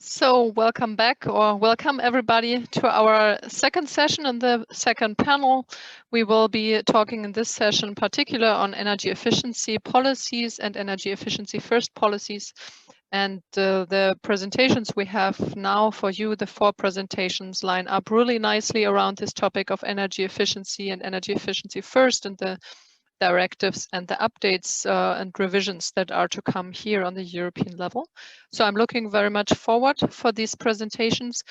So welcome back, or welcome everybody to our second session and the second panel. We will be talking in this session in particular on energy efficiency policies and energy efficiency first policies. And the presentations we have now for you, the 4 presentations, line up really nicely around this topic of energy efficiency and energy efficiency first, and the directives and the updates and revisions that are to come here on the European level. So I'm looking very much forward for these presentations.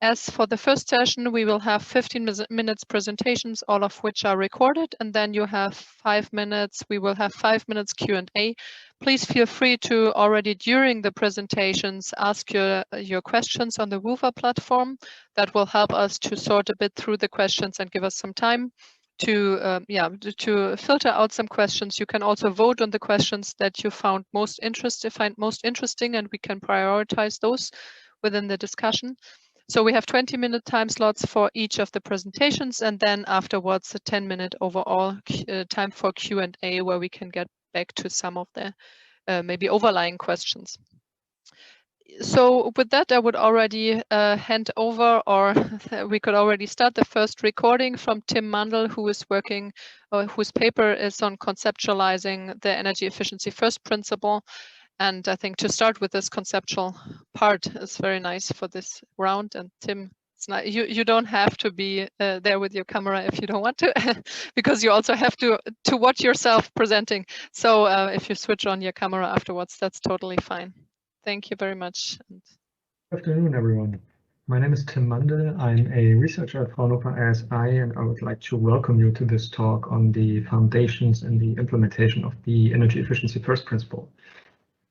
As for the first session, we will have 15 minutes presentations, all of which are recorded, and then you have 5 minutes. We will have 5 minutes Q&A. Please feel free to already during the presentations ask your questions on the Woover platform. That will help us to sort a bit through the questions and give us some time to filter out some questions. You can also vote on the questions that you find most interesting, and we can prioritize those within the discussion. So we have 20-minute time slots for each of the presentations, and then afterwards a 10-minute overall time for Q&A, where we can get back to some of the maybe overlying questions. So with that, I would already hand over, or we could already start the first recording from Tim Mundell, who is working, whose paper is on conceptualizing the energy efficiency first principle. And I think to start with this conceptual part is very nice for this round. And Tim, it's not, you don't have to be there with your camera if you don't want to, because you also have to watch yourself presenting. So if you switch on your camera afterwards, that's totally fine. Thank you very much. Good afternoon, everyone. My name is Tim Mundell. I'm a researcher at Fraunhofer RSI, and I would like to welcome you to this talk on the foundations and the implementation of the energy efficiency first principle.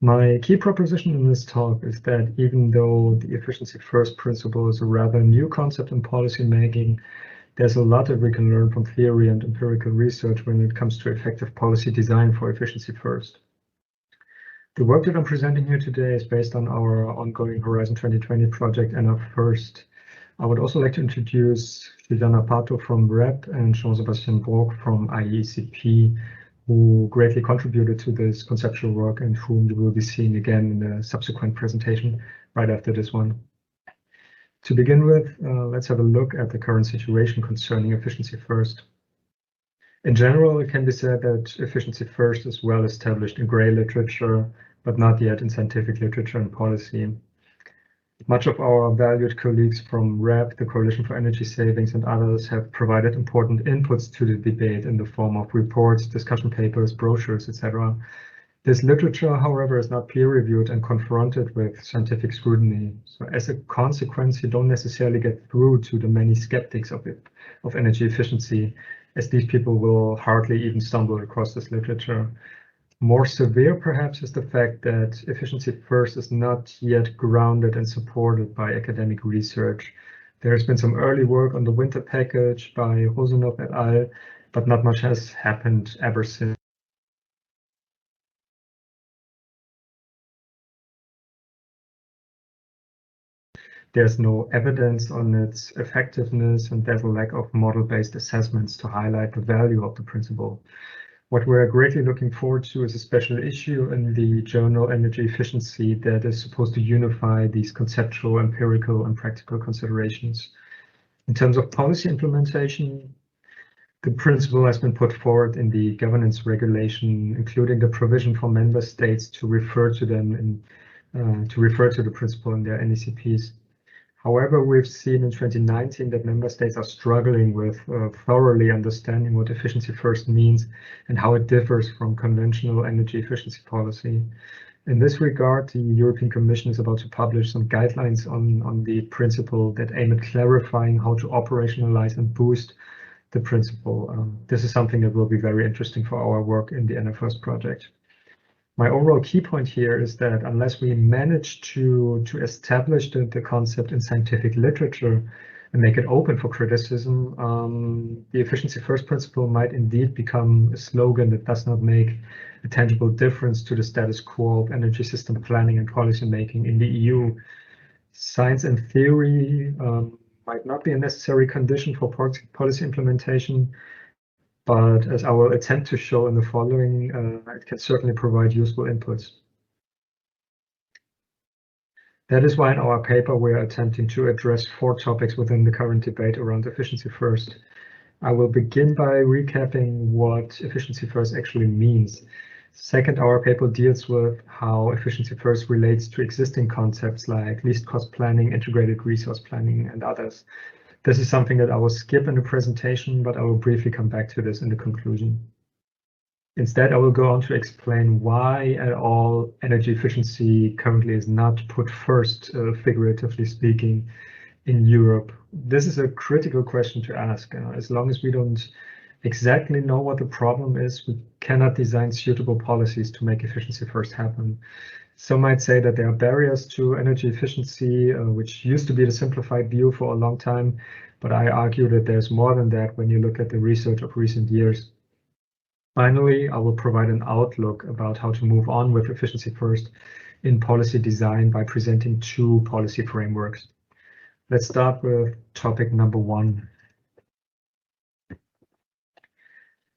My key proposition in this talk is that even though the efficiency first principle is a rather new concept in policy making, there's a lot that we can learn from theory and empirical research when it comes to effective policy design for efficiency first. The work that I'm presenting here today is based on our ongoing Horizon 2020 project, NF First. I would also like to introduce Juliana Pato from REP and Jean-Sebastian Brock from IECP, who greatly contributed to this conceptual work and whom you will be seeing again in a subsequent presentation right after this one. To begin with, let's have a look at the current situation concerning efficiency first. In general, it can be said that efficiency first is well established in grey literature, but not yet in scientific literature and policy. Much of our valued colleagues from REP, the Coalition for Energy Savings, and others have provided important inputs to the debate in the form of reports, discussion papers, brochures, etc. This literature, however, is not peer-reviewed and confronted with scientific scrutiny. So as a consequence, you don't necessarily get through to the many skeptics of energy efficiency, as these people will hardly even stumble across this literature. More severe, perhaps, is the fact that efficiency first is not yet grounded and supported by academic research. There has been some early work on the winter package by Rosenov et al., but not much has happened ever since. There's no evidence on its effectiveness, and there's a lack of model-based assessments to highlight the value of the principle. What we're greatly looking forward to is a special issue in the journal Energy Efficiency that is supposed to unify these conceptual, empirical, and practical considerations. In terms of policy implementation, the principle has been put forward in the governance regulation, including the provision for member states to refer to them to refer to the principle in their NECPs. However, we've seen in 2019 that member states are struggling with thoroughly understanding what efficiency first means and how it differs from conventional energy efficiency policy. In this regard, the European Commission is about to publish some guidelines on the principle that aim at clarifying how to operationalize and boost the principle. This is something that will be very interesting for our work in the NFIRST project. My overall key point here is that unless we manage to establish the concept in scientific literature and make it open for criticism, the efficiency first principle might indeed become a slogan that does not make a tangible difference to the status quo of energy system planning and policy making in the EU. Science and theory might not be a necessary condition for policy implementation, but as I will attempt to show in the following, it can certainly provide useful inputs. That is why in our paper we're attempting to address 4 topics within the current debate around efficiency first. I will begin by recapping what efficiency first actually means. Second, our paper deals with how efficiency first relates to existing concepts like least cost planning, integrated resource planning, and others. This is something that I will skip in the presentation, but I will briefly come back to this in the conclusion. Instead, I will go on to explain why at all energy efficiency currently is not put first, figuratively speaking, in Europe. This is a critical question to ask. As long as we don't exactly know what the problem is, we cannot design suitable policies to make efficiency first happen. Some might say that there are barriers to energy efficiency, which used to be the simplified view for a long time, but I argue that there's more than that when you look at the research of recent years. Finally, I will provide an outlook about how to move on with efficiency first in policy design by presenting 2 policy frameworks. Let's start with topic number 1.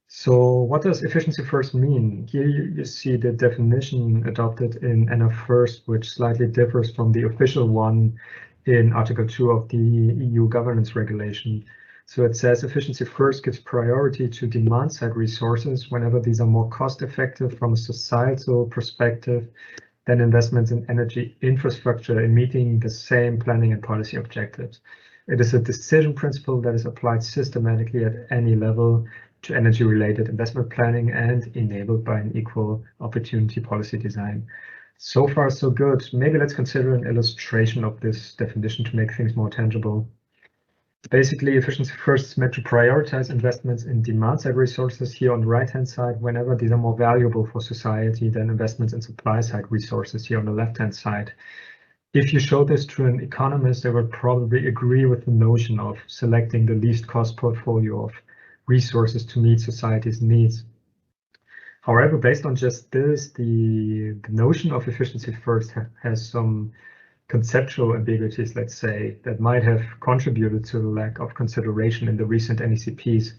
So what does efficiency first mean? Here you see the definition adopted in NF First, which slightly differs from the official one in Article 2 of the EU governance regulation. So it says efficiency first gives priority to demand side resources whenever these are more cost effective from a societal perspective than investments in energy infrastructure in meeting the same planning and policy objectives. It is a decision principle that is applied systematically at any level to energy-related investment planning and enabled by an equal opportunity policy design. So far, so good. Maybe let's consider an illustration of this definition to make things more tangible. Basically, efficiency first is meant to prioritize investments in demand-side resources here on the right-hand side whenever these are more valuable for society than investments in supply-side resources here on the left-hand side. If you show this to an economist, they would probably agree with the notion of selecting the least cost portfolio of resources to meet society's needs. However, based on just this, the notion of efficiency first has some conceptual ambiguities, let's say, that might have contributed to the lack of consideration in the recent NECPs.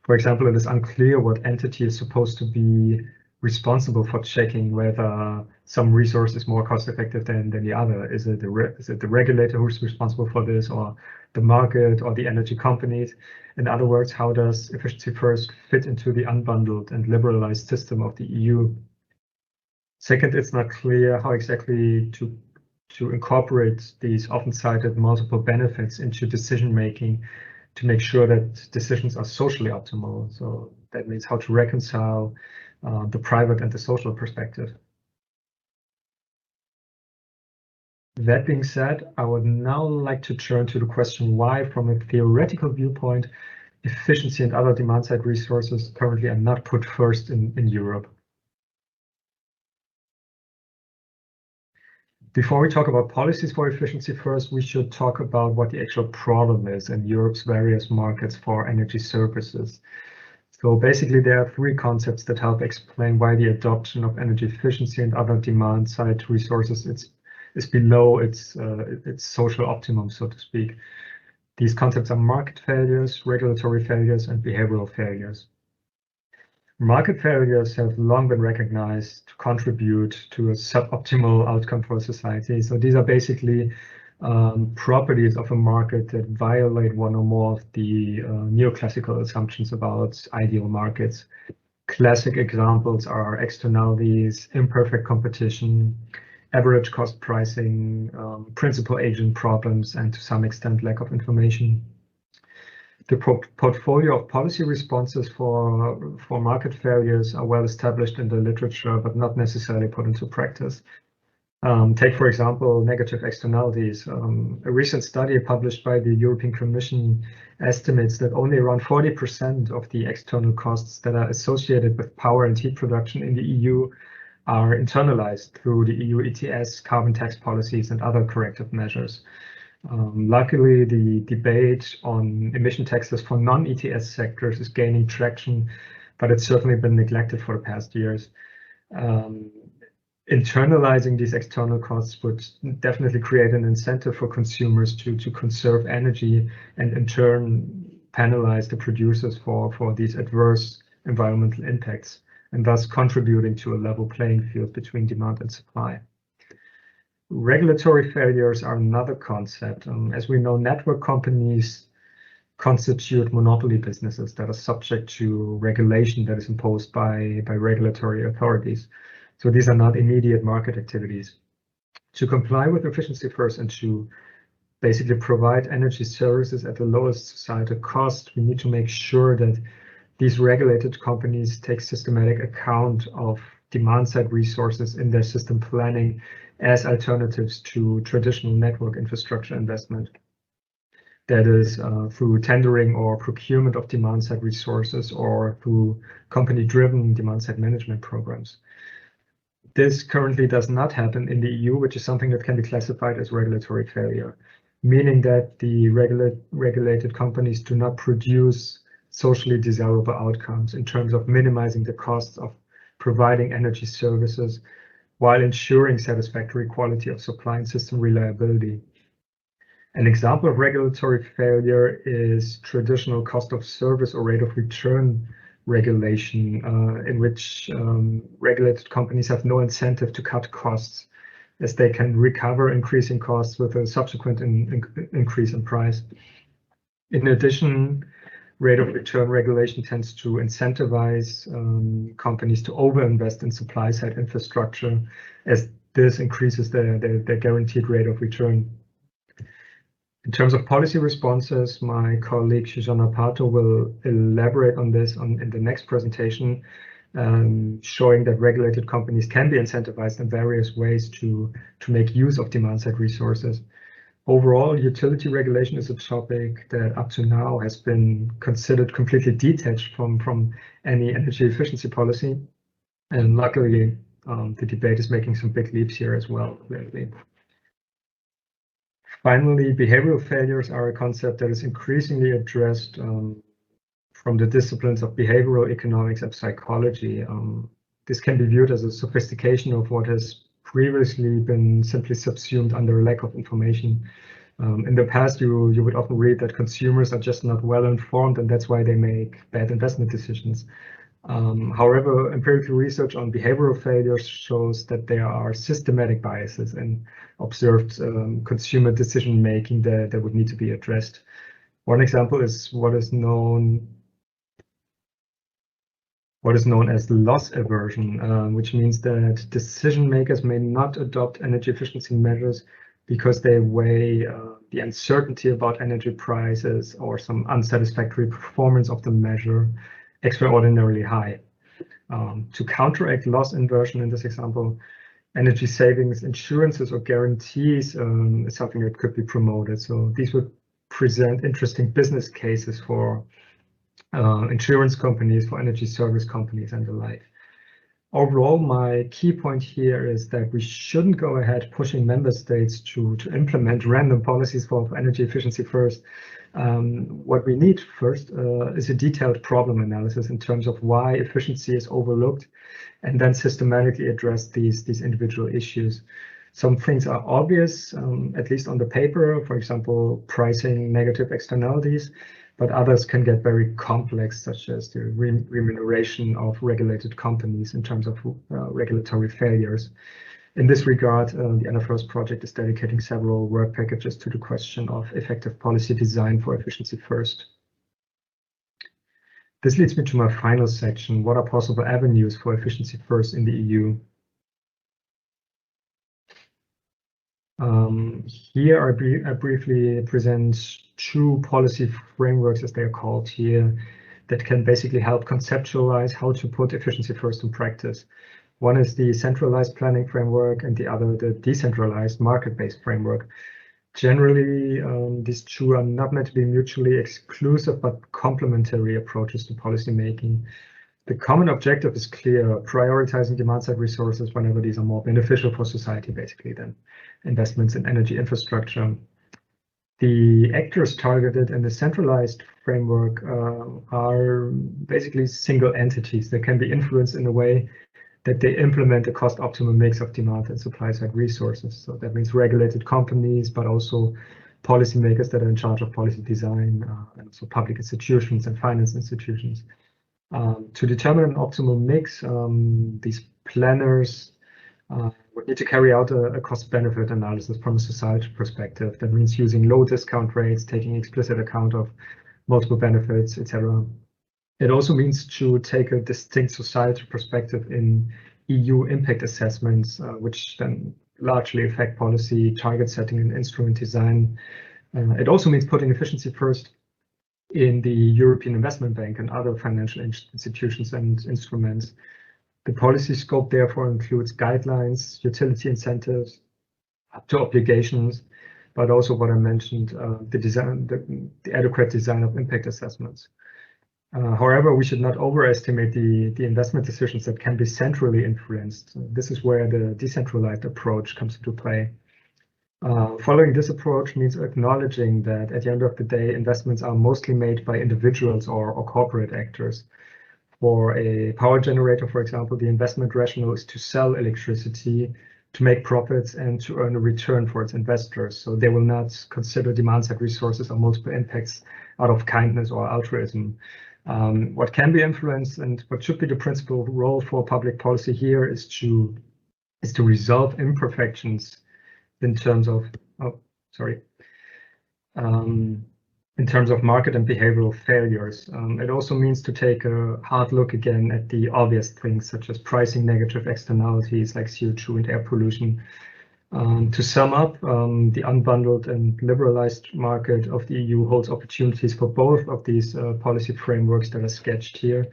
For example, it is unclear what entity is supposed to be responsible for checking whether some resource is more cost effective than the other. Is it the regulator who's responsible for this, or the market, or the energy companies? In other words, how does efficiency first fit into the unbundled and liberalized system of the EU? Second, it's not clear how exactly to incorporate these often cited multiple benefits into decision making to make sure that decisions are socially optimal. So that means how to reconcile the private and the social perspective. That being said, I would now like to turn to the question why, from a theoretical viewpoint, efficiency and other demand-side resources currently are not put first in Europe. Before we talk about policies for efficiency first, we should talk about what the actual problem is in Europe's various markets for energy services. So basically, there are 3 concepts that help explain why the adoption of energy efficiency and other demand-side resources is below its social optimum, so to speak. These concepts are market failures, regulatory failures, and behavioral failures. Market failures have long been recognized to contribute to a suboptimal outcome for society. So these are basically properties of a market that violate one or more of the neoclassical assumptions about ideal markets. Classic examples are externalities, imperfect competition, average cost pricing, principal agent problems, and to some extent lack of information. The portfolio of policy responses for market failures are well established in the literature, but not necessarily put into practice. Take, for example, negative externalities. A recent study published by the European Commission estimates that only around 40% of the external costs that are associated with power and heat production in the EU are internalized through the EU ETS, carbon tax policies, and other corrective measures. Luckily, the debate on emission taxes for non-ETS sectors is gaining traction, but it's certainly been neglected for the past years. Internalizing these external costs would definitely create an incentive for consumers to conserve energy and in turn penalize the producers for these adverse environmental impacts, and thus contributing to a level playing field between demand and supply. Regulatory failures are another concept. As we know, network companies constitute monopoly businesses that are subject to regulation that is imposed by regulatory authorities. So these are not immediate market activities. To comply with efficiency first and to basically provide energy services at the lowest societal cost, we need to make sure that these regulated companies take systematic account of demand-side resources in their system planning as alternatives to traditional network infrastructure investment. That is through tendering or procurement of demand-side resources or through company-driven demand-side management programs. This currently does not happen in the EU, which is something that can be classified as regulatory failure, meaning that the regulated companies do not produce socially desirable outcomes in terms of minimizing the costs of providing energy services while ensuring satisfactory quality of supply and system reliability. An example of regulatory failure is traditional cost of service or rate of return regulation, in which regulated companies have no incentive to cut costs, as they can recover increasing costs with a subsequent increase in price. In addition, rate of return regulation tends to incentivize companies to overinvest in supply-side infrastructure, as this increases their guaranteed rate of return. In terms of policy responses, my colleague Shoshana Pato will elaborate on this in the next presentation, showing that regulated companies can be incentivized in various ways to make use of demand-side resources. Overall, utility regulation is a topic that up to now has been considered completely detached from any energy efficiency policy. And luckily, the debate is making some big leaps here as well lately. Finally, behavioral failures are a concept that is increasingly addressed from the disciplines of behavioral economics and psychology. This can be viewed as a sophistication of what has previously been simply subsumed under a lack of information. In the past, you would often read that consumers are just not well informed, and that's why they make bad investment decisions. However, empirical research on behavioral failures shows that there are systematic biases in observed consumer decision-making that would need to be addressed. One example is what is known as loss aversion, which means that decision makers may not adopt energy efficiency measures because they weigh the uncertainty about energy prices or some unsatisfactory performance of the measure extraordinarily high. To counteract loss inversion in this example, energy savings insurances or guarantees is something that could be promoted. So these would present interesting business cases for insurance companies, for energy service companies and the like. Overall, my key point here is that we shouldn't go ahead pushing member states to implement random policies for energy efficiency first. What we need first is a detailed problem analysis in terms of why efficiency is overlooked, and then systematically address these individual issues. Some things are obvious, at least on the paper, for example, pricing negative externalities, but others can get very complex, such as the remuneration of regulated companies in terms of regulatory failures. In this regard, the NFRS project is dedicating several work packages to the question of effective policy design for efficiency first. This leads me to my final section. What are possible avenues for efficiency first in the EU? Here I briefly present two policy frameworks, as they are called here, that can basically help conceptualize how to put efficiency first in practice. One is the centralized planning framework and the other the decentralized market-based framework. Generally, these two are not meant to be mutually exclusive, but complementary approaches to policy making. The common objective is clear: prioritizing demand-side resources whenever these are more beneficial for society, basically, than investments in energy infrastructure. The actors targeted in the centralized framework are basically single entities that can be influenced in a way that they implement a cost optimum mix of demand and supply side resources. So that means regulated companies, but also policymakers that are in charge of policy design, and also public institutions and finance institutions. To determine an optimal mix, these planners would need to carry out a cost-benefit analysis from a societal perspective. That means using low discount rates, taking explicit account of multiple benefits, etc. It also means to take a distinct societal perspective in EU impact assessments, which then largely affect policy, target setting, and instrument design. It also means putting efficiency first in the European Investment Bank and other financial institutions and instruments. The policy scope therefore includes guidelines, utility incentives, up to obligations, but also what I mentioned, the adequate design of impact assessments. However, we should not overestimate the investment decisions that can be centrally influenced. This is where the decentralized approach comes into play. Following this approach means acknowledging that at the end of the day, investments are mostly made by individuals or corporate actors. For a power generator, for example, the investment rationale is to sell electricity, to make profits, and to earn a return for its investors. So they will not consider demand-side resources or multiple impacts out of kindness or altruism. What can be influenced and what should be the principal role for public policy here is to resolve imperfections in terms of in terms of market and behavioral failures. It also means to take a hard look again at the obvious things such as pricing negative externalities like CO2 and air pollution. To sum up, the unbundled and liberalized market of the EU holds opportunities for both of these policy frameworks that are sketched here.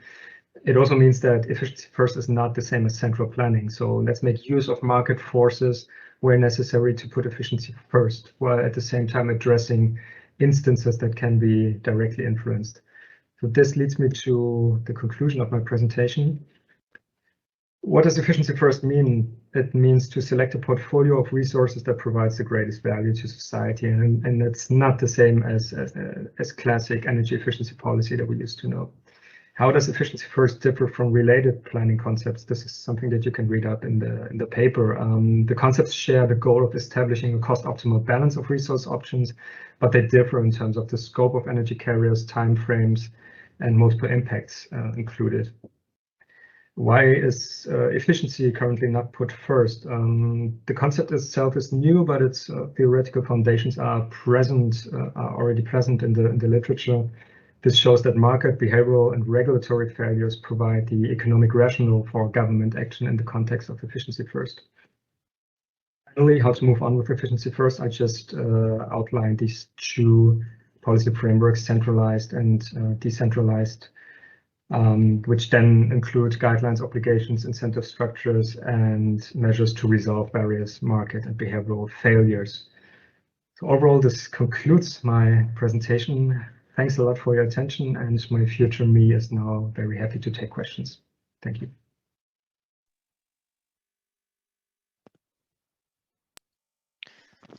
It also means that efficiency first is not the same as central planning. So let's make use of market forces where necessary to put efficiency first, while at the same time addressing instances that can be directly influenced. So this leads me to the conclusion of my presentation. What does efficiency first mean? It means to select a portfolio of resources that provides the greatest value to society, and it's not the same as classic energy efficiency policy that we used to know. How does efficiency first differ from related planning concepts? This is something that you can read up in the paper. The concepts share the goal of establishing a cost-optimal balance of resource options, but they differ in terms of the scope of energy carriers, timeframes, and multiple impacts included. Why is efficiency currently not put first? The concept itself is new, but its theoretical foundations are already present in the literature. This shows that market, behavioral, and regulatory failures provide the economic rationale for government action in the context of efficiency first. Finally, how to move on with efficiency first, I just outlined these two policy frameworks, centralized and decentralized, which then include guidelines, obligations, incentive structures, and measures to resolve various market and behavioral failures. So overall, this concludes my presentation. Thanks a lot for your attention, and my future me is now very happy to take questions. Thank you.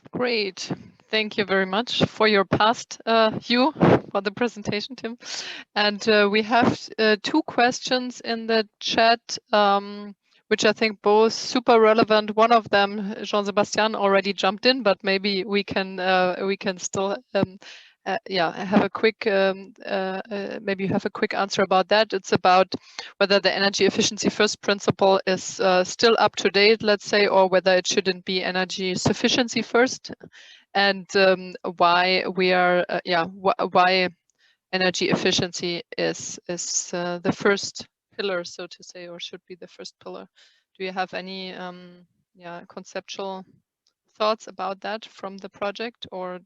Great. Thank you very much for your past view for the presentation, Tim. And we have two questions in the chat, which I think both super relevant. One of them, Jean-Sebastian already jumped in, but maybe we can still have a quick maybe you have a quick answer about that. It's about whether the energy efficiency first principle is still up to date, let's say, or whether it shouldn't be energy sufficiency first, and why we are why energy efficiency is the first pillar, so to say, or should be the first pillar. Do you have any conceptual thoughts about that from the project, or?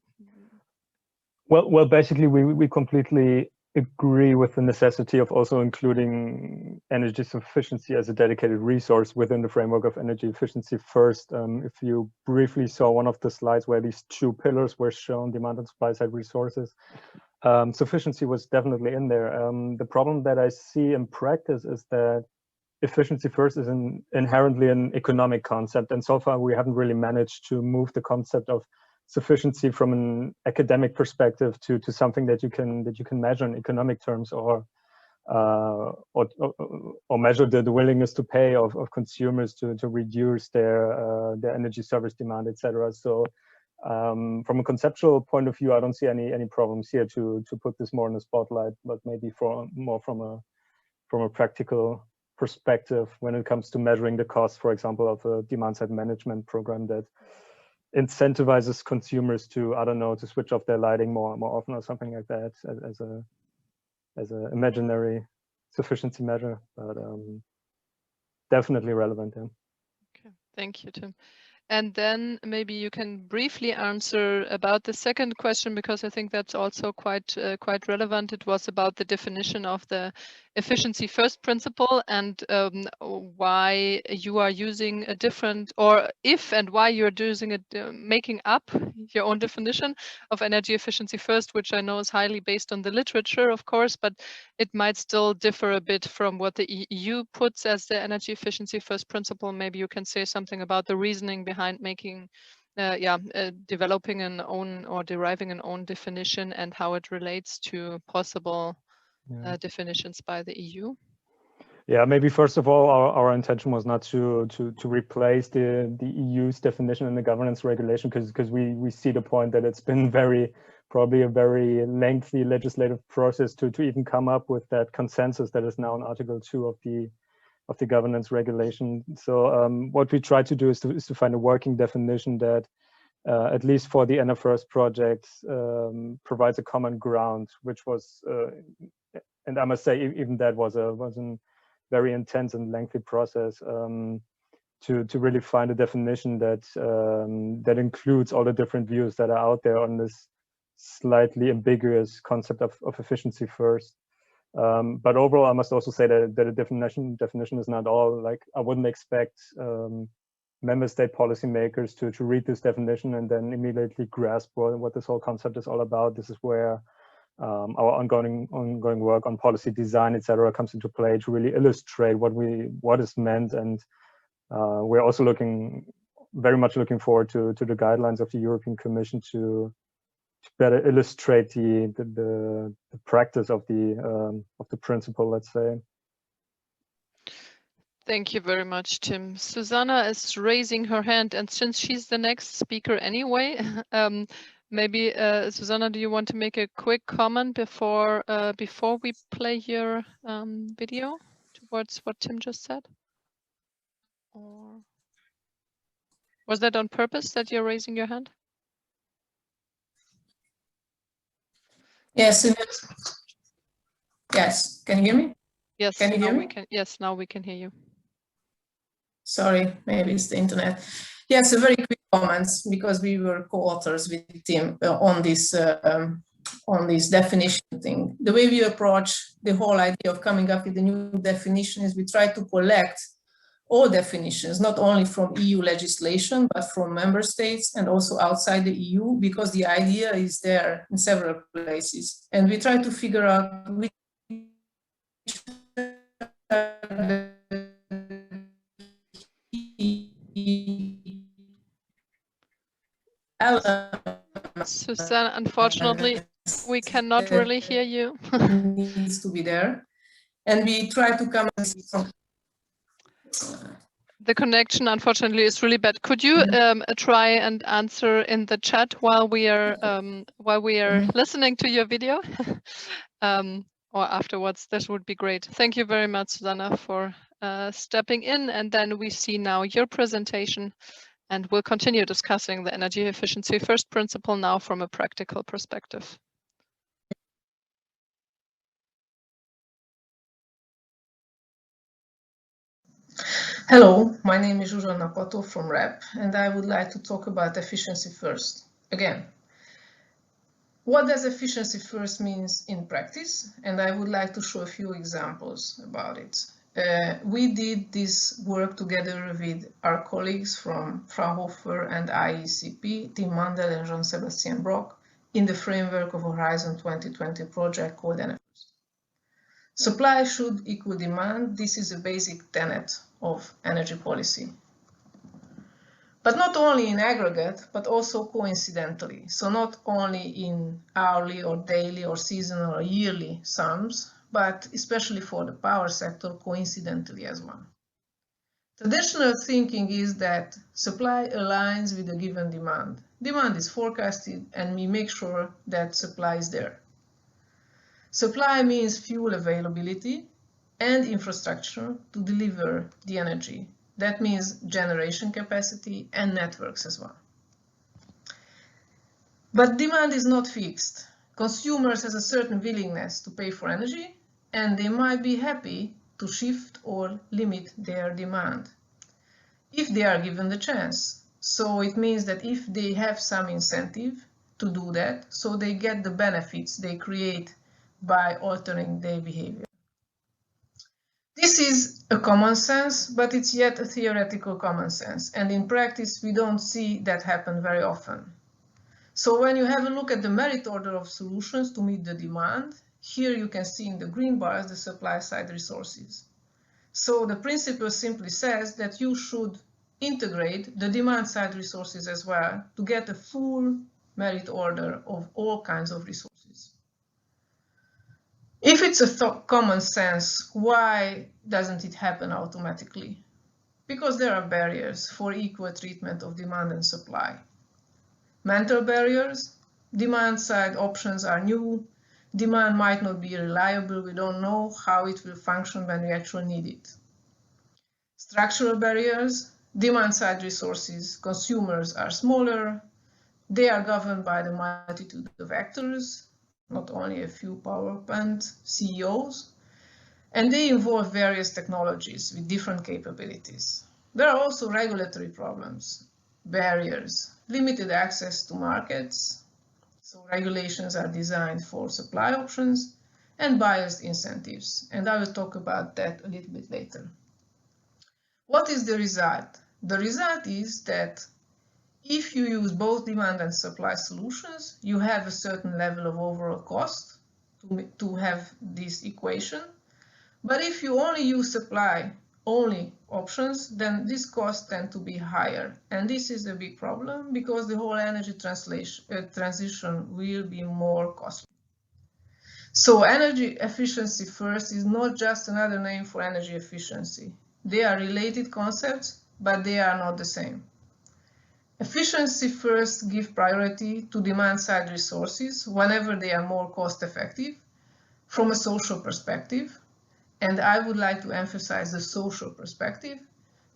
Well, basically, we completely agree with the necessity of also including energy sufficiency as a dedicated resource within the framework of energy efficiency first. If you briefly saw one of the slides where these two pillars were shown, demand and supply side resources, sufficiency was definitely in there. The problem that I see in practice is that efficiency first is inherently an economic concept, and so far we haven't really managed to move the concept of sufficiency from an academic perspective to something that you can measure in economic terms, or measure the willingness to pay of consumers to reduce their energy service demand, etc. So from a conceptual point of view, I don't see any problems here to put this more in the spotlight, but maybe more from a practical perspective when it comes to measuring the cost, for example, of a demand-side management program that incentivizes consumers to, I don't know, to switch off their lighting more often or something like that as a imaginary sufficiency measure, but definitely relevant. Yeah. Okay, thank you, Tim. And then maybe you can briefly answer about the second question, because I think that's also quite relevant. It was about the definition of the efficiency first principle and why you are using a different, or if and why you're using it, making up your own definition of energy efficiency first, which I know is highly based on the literature, of course, but it might still differ a bit from what the EU puts as the energy efficiency first principle. Maybe you can say something about the reasoning behind making, developing an own or deriving an own definition and how it relates to possible definitions by the EU. Yeah, maybe first of all, our intention was not to replace the EU's definition in the governance regulation, because we see the point that it's been probably a very lengthy legislative process to even come up with that consensus that is now in Article 2 of the governance regulation. So what we try to do is to find a working definition that, at least for the NFRS projects, provides a common ground, which was, and I must say, even that was a very intense and lengthy process to really find a definition that that includes all the different views that are out there on this slightly ambiguous concept of efficiency first. But overall, I must also say that a definition is not all. Like, I wouldn't expect member state policymakers to read this definition and then immediately grasp what this whole concept is all about. This is where our ongoing work on policy design, etc., comes into play to really illustrate what is meant. And we're also very much looking forward to the guidelines of the European Commission to better illustrate the practice of the principle, let's say. Thank you very much, Tim. Susanna is raising her hand, and since she's the next speaker anyway, maybe Susanna, do you want to make a quick comment before we play your video towards what Tim just said? Or was that on purpose that you're raising your hand? Yes. Yes. Can you hear me? Yes. Can you hear me? Yes, now we can hear you. Sorry, maybe it's the internet. Yes, a very quick comments, because we were co-authors with Tim on this definition thing. The way we approach the whole idea of coming up with a new definition is we try to collect all definitions, not only from EU legislation, but from member states and also outside the EU, because the idea is there in several places. And we try to figure out which Susanna, unfortunately, we cannot really hear you. Needs to be there. And we try to come from... The connection, unfortunately, is really bad. Could you try and answer in the chat while we are listening to your video, or afterwards? That would be great. Thank you very much, Susanna, for stepping in. And then we see now your presentation, and we'll continue discussing the energy efficiency first principle now from a practical perspective. Hello, my name is Zsuzsanna Pato from REP, and I would like to talk about efficiency first. Again, what does efficiency first means in practice? And I would like to show a few examples about it. We did this work together with our colleagues from Fraunhofer and IECP, Tim Mandel and Jean-Sébastien Brock, in the framework of Horizon 2020 project called NFRS. Supply should equal demand. This is a basic tenet of energy policy. But not only in aggregate, but also coincidentally. So not only in hourly or daily or seasonal or yearly sums, but especially for the power sector, coincidentally as well. Traditional thinking is that supply aligns with a given demand. Demand is forecasted, and we make sure that supply is there. Supply means fuel availability, and infrastructure to deliver the energy. That means generation capacity and networks as well. But demand is not fixed. Consumers have a certain willingness to pay for energy, and they might be happy to shift or limit their demand if they are given the chance. So it means that if they have some incentive to do that, so they get the benefits they create by altering their behavior. This is a common sense, but it's yet a theoretical common sense, and in practice we don't see that happen very often. So when you have a look at the merit order of solutions to meet the demand, here you can see in the green bars the supply side resources. So the principle simply says that you should integrate the demand side resources as well to get a full merit order of all kinds of resources. If it's a common sense, why doesn't it happen automatically? Because there are barriers for equal treatment of demand and supply. Mental barriers, demand side options are new, demand might not be reliable, we don't know how it will function when we actually need it. Structural barriers, demand side resources, consumers are smaller, they are governed by the multitude of actors, not only a few power plant CEOs, and they involve various technologies with different capabilities. There are also regulatory problems, barriers, limited access to markets, so regulations are designed for supply options, and biased incentives, and I will talk about that a little bit later. What is the result? The result is that if you use both demand and supply solutions, you have a certain level of overall cost to have this equation. But if you only use supply-only options, then these costs tend to be higher. And this is a big problem because the whole energy transition will be more costly. So energy efficiency first is not just another name for energy efficiency. They are related concepts, but they are not the same. Efficiency first gives priority to demand-side resources whenever they are more cost-effective from a social perspective. And I would like to emphasize the social perspective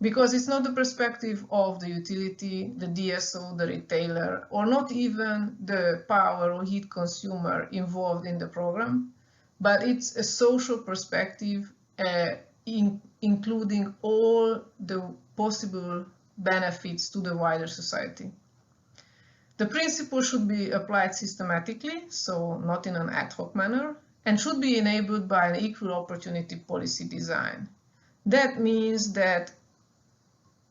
because it's not the perspective of the utility, the DSO, the retailer, or not even the power or heat consumer involved in the program, but it's a social perspective including all the possible benefits to the wider society. The principle should be applied systematically, so not in an ad hoc manner, and should be enabled by an equal opportunity policy design. That means that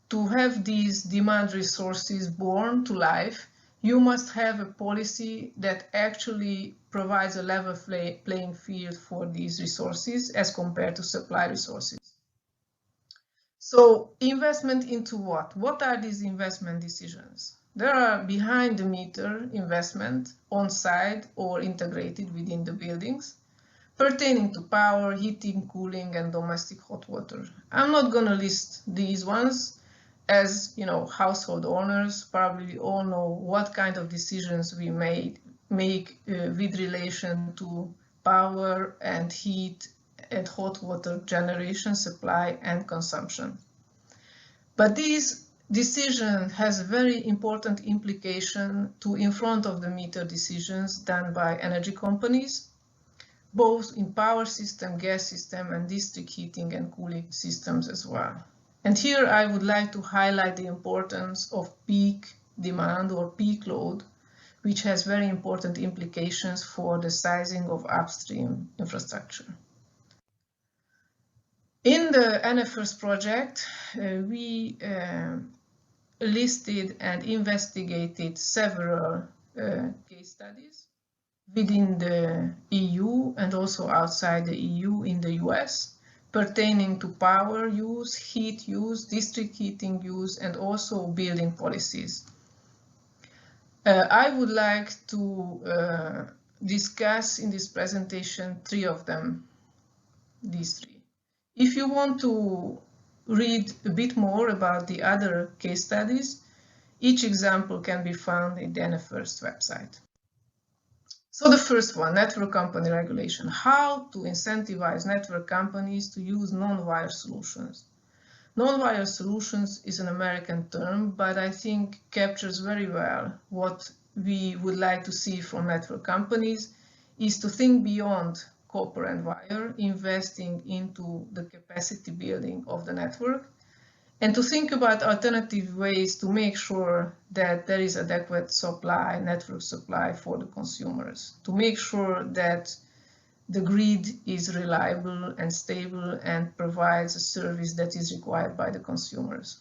to have these demand resources born to life, you must have a policy that actually provides a level playing field for these resources as compared to supply resources. So investment into what? What are these investment decisions? There are behind the meter investment on site or integrated within the buildings pertaining to power, heating, cooling, and domestic hot water. I'm not going to list these ones as, household owners probably all know what kind of decisions we make with relation to power and heat and hot water generation, supply, and consumption. But this decision has a very important implication to in front of the meter decisions done by energy companies, both in power system, gas system, and district heating and cooling systems as well. And here I would like to highlight the importance of peak demand or peak load, which has very important implications for the sizing of upstream infrastructure. In the NFIRST project, we listed and investigated several case studies within the EU and also outside the EU in the US pertaining to power use, heat use, district heating use, and also building policies. I would like to discuss in this presentation three of them, these three. If you want to read a bit more about the other case studies, each example can be found in the NFIRST website. So the first one, network company regulation. How to incentivize network companies to use non-wire solutions. Non-wire solutions is an American term, but I think captures very well what we would like to see from network companies is to think beyond copper and wire, investing into the capacity building of the network, and to think about alternative ways to make sure that there is adequate supply, network supply for the consumers, to make sure that the grid is reliable and stable and provides a service that is required by the consumers.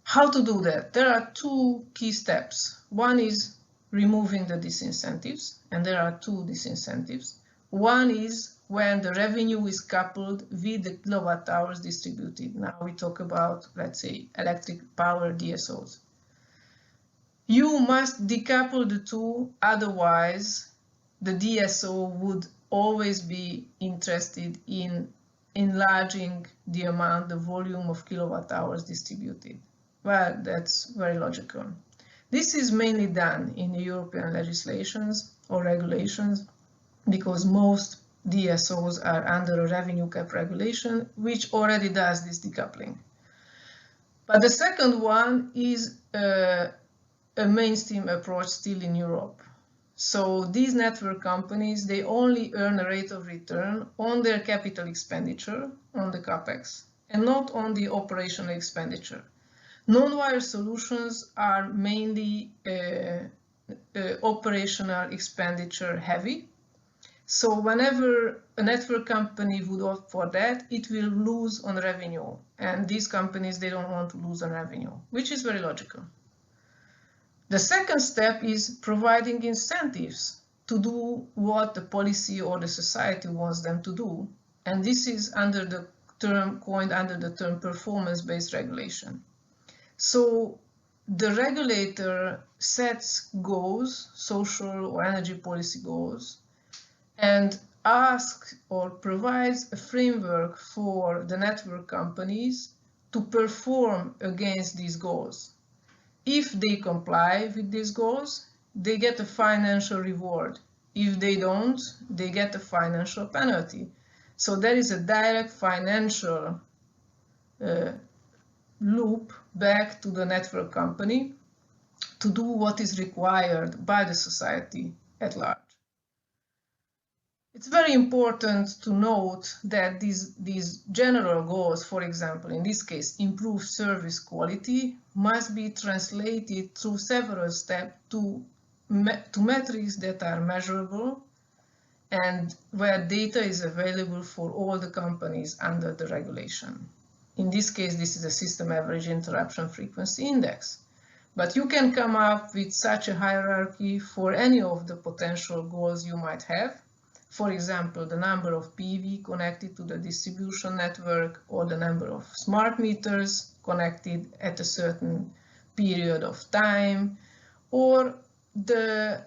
How to do that? There are two key steps. One is removing the disincentives, and there are two disincentives. One is when the revenue is coupled with the kilowatt hours distributed. Now we talk about, let's say, electric power DSOs. You must decouple the two, otherwise the DSO would always be interested in enlarging the amount, the volume of kilowatt hours distributed. Well, that's very logical. This is mainly done in the European legislations or regulations because most DSOs are under a revenue cap regulation, which already does this decoupling. But the second one is a mainstream approach still in Europe. So these network companies, they only earn a rate of return on their capital expenditure, on the CapEx, and not on the operational expenditure. Non-wire solutions are mainly operational expenditure heavy. So whenever a network company would opt for that, it will lose on revenue. And these companies, they don't want to lose on revenue, which is very logical. The second step is providing incentives to do what the policy or the society wants them to do. And this is under the term, coined under the term performance-based regulation. So the regulator sets goals, social or energy policy goals, and asks or provides a framework for the network companies to perform against these goals. If they comply with these goals, they get a financial reward. If they don't, they get a financial penalty. So there is a direct financial loop back to the network company to do what is required by the society at large. It's very important to note that these general goals, for example, in this case, improve service quality, must be translated through several steps to metrics that are measurable and where data is available for all the companies under the regulation. In this case, this is a system average interruption frequency index. But you can come up with such a hierarchy for any of the potential goals you might have. For example, the number of PV connected to the distribution network or the number of smart meters connected at a certain period of time, or the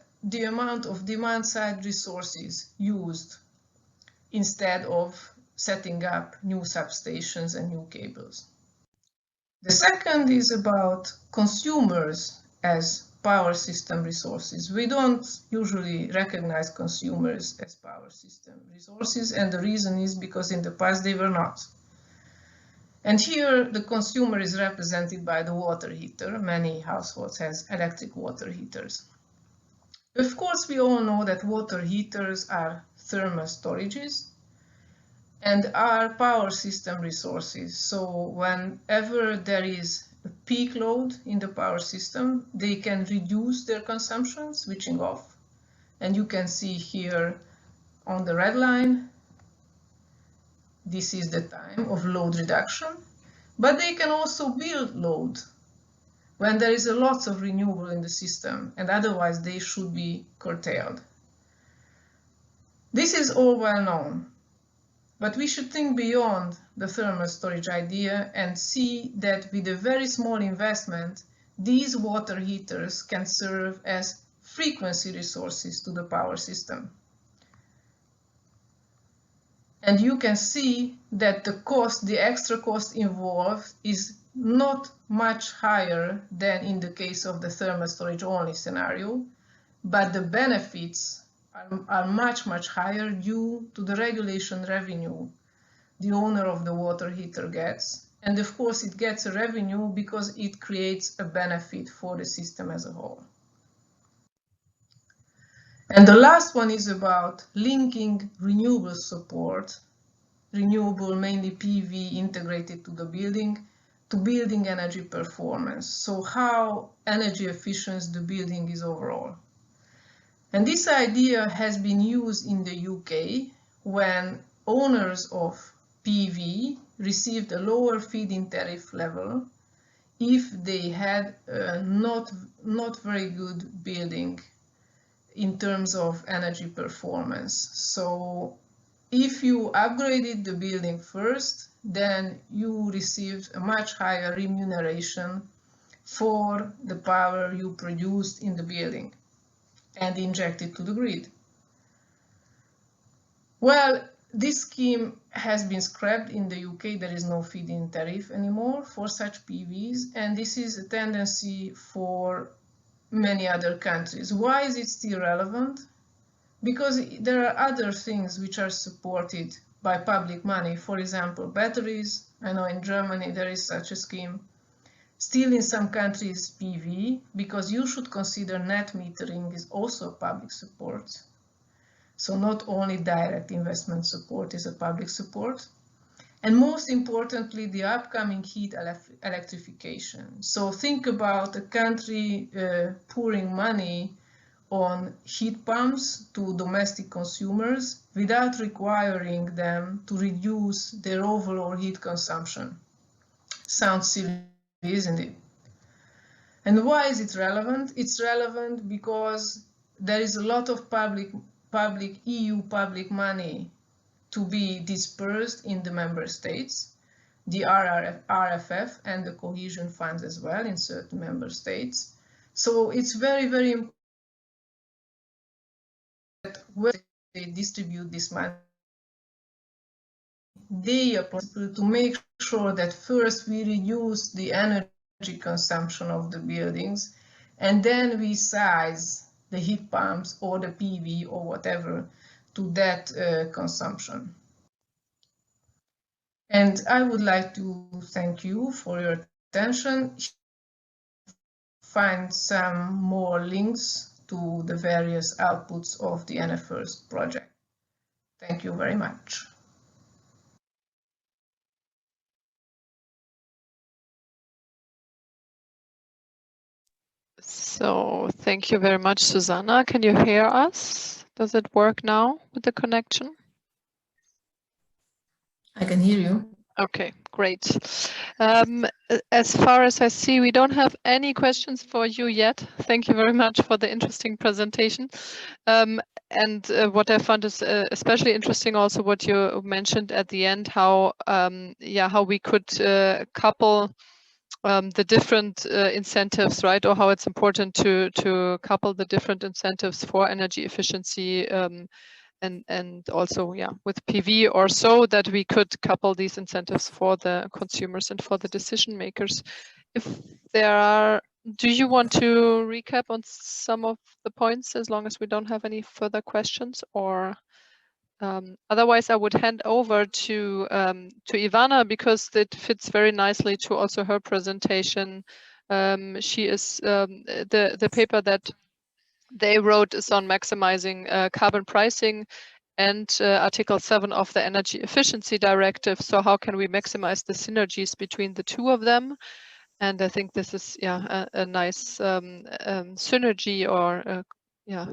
amount of demand-side resources used instead of setting up new substations and new cables. The second is about consumers as power system resources. We don't usually recognize consumers as power system resources, and the reason is because in the past they were not. And here the consumer is represented by the water heater. Many households have electric water heaters. Of course, we all know that water heaters are thermal storages and are power system resources. So whenever there is a peak load in the power system, they can reduce their consumption, switching off. And you can see here on the red line, this is the time of load reduction. But they can also build load when there is a lot of renewable in the system, and otherwise they should be curtailed. This is all well known. But we should think beyond the thermal storage idea and see that with a very small investment, these water heaters can serve as frequency resources to the power system. And you can see that the cost, the extra cost involved is not much higher than in the case of the thermal storage only scenario. but the benefits are much, much higher due to the regulation revenue the owner of the water heater gets. And of course, it gets a revenue because it creates a benefit for the system as a whole. And the last one is about linking renewable support, renewable mainly PV integrated to the building, to building energy performance. So how energy efficient the building is overall. And this idea has been used in the UK when owners of PV received a lower feed-in tariff level if they had a not very good building in terms of energy performance. So if you upgraded the building first, then you received a much higher remuneration for the power you produced in the building and injected to the grid. Well, this scheme has been scrapped in the UK. There is no feed-in tariff anymore for such PVs, and this is a tendency for many other countries. Why is it still relevant? Because there are other things which are supported by public money. For example, batteries. I know in Germany there is such a scheme. Still in some countries PV, because you should consider net metering is also public support. So not only direct investment support is a public support. And most importantly, the upcoming heat electrification. So think about a country pouring money on heat pumps to domestic consumers without requiring them to reduce their overall heat consumption. Sounds silly, isn't it? And why is it relevant? It's relevant because there is a lot of EU public money to be dispersed in the member states, the RFF and the cohesion funds as well in certain member states. So it's very, very important that when they distribute this money, they are possible to make sure that first we reduce the energy consumption of the buildings, and then we size the heat pumps or the PV or whatever to that consumption. And I would like to thank you for your attention. Find some more links to the various outputs of the NFIRST project. Thank you very much. So thank you very much, Susanna. Can you hear us? Does it work now with the connection? I can hear you. Okay, great. As far as I see, we don't have any questions for you yet. Thank you very much for the interesting presentation. And what I found is especially interesting also what you mentioned at the end, how we could couple the different incentives, right? Or how it's important to couple the different incentives for energy efficiency and also, yeah, with PV or so, that we could couple these incentives for the consumers and for the decision makers. If there are, do you want to recap on some of the points as long as we don't have any further questions, or otherwise I would hand over to Ivana, because it fits very nicely to also her presentation. She is the paper that they wrote is on maximizing carbon pricing and Article 7 of the Energy Efficiency Directive. So how can we maximize the synergies between the two of them? And I think this is a nice synergy or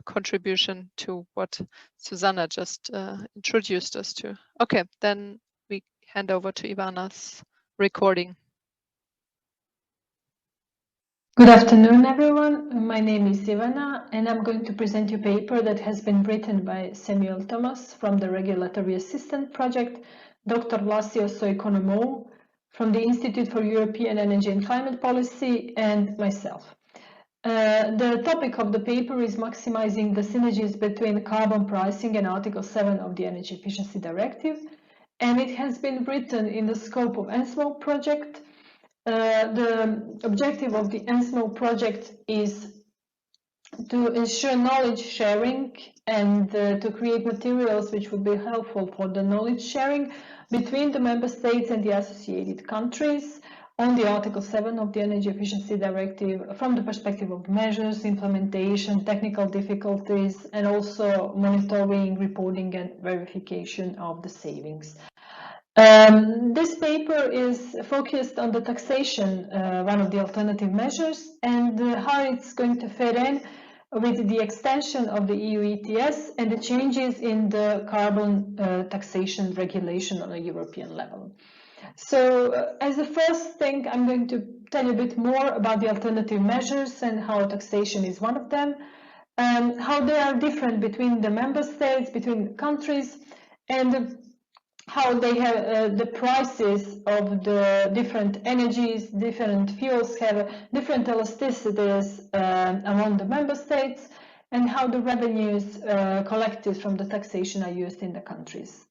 contribution to what Susanna just introduced us to. Okay, then we hand over to Ivana's recording. Good afternoon, everyone. My name is Ivana, and I'm going to present you a paper that has been written by Samuel Thomas from the Regulatory Assistant Project, Dr. Lasio Soikonomou from the Institute for European Energy and Climate Policy, and myself. The topic of the paper is maximizing the synergies between carbon pricing and Article 7 of the Energy Efficiency Directive, and it has been written in the scope of ENSMO project. The objective of the ENSMO project is to ensure knowledge sharing and to create materials which would be helpful for the knowledge sharing between the member states and the associated countries on the Article 7 of the Energy Efficiency Directive from the perspective of measures, implementation, technical difficulties, and also monitoring, reporting, and verification of the savings. This paper is focused on the taxation, one of the alternative measures, and how it's going to fit in with the extension of the EU ETS and the changes in the carbon taxation regulation on a European level. So as the first thing, I'm going to tell you a bit more about the alternative measures and how taxation is one of them, and how they are different between the member states, between countries, and how they have the prices of the different energies, different fuels have different elasticities among the member states, and how the revenues collected from the taxation are used in the countries.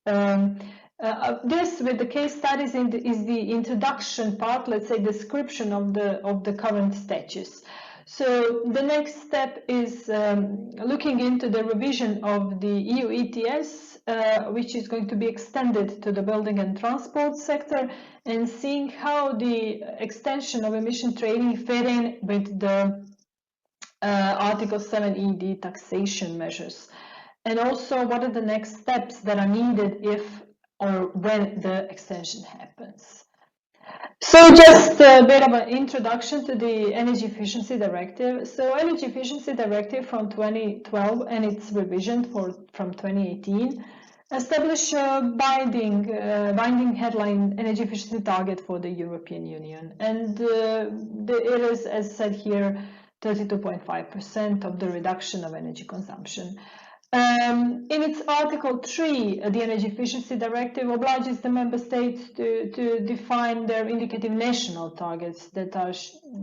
This, with the case studies, is the introduction part, let's say description of the current status. So the next step is looking into the revision of the EU ETS, which is going to be extended to the building and transport sector, and seeing how the extension of emission trading fit in with the Article 7 ED taxation measures. And also what are the next steps that are needed if or when the extension happens. So just a bit of an introduction to the Energy Efficiency Directive. So Energy Efficiency Directive from 2012 and its revision from 2018 establish a binding headline energy efficiency target for the European Union. And it is, as said here, 32.5% of the reduction of energy consumption. In its Article 3, the Energy Efficiency Directive obliges the member states to define their indicative national targets that are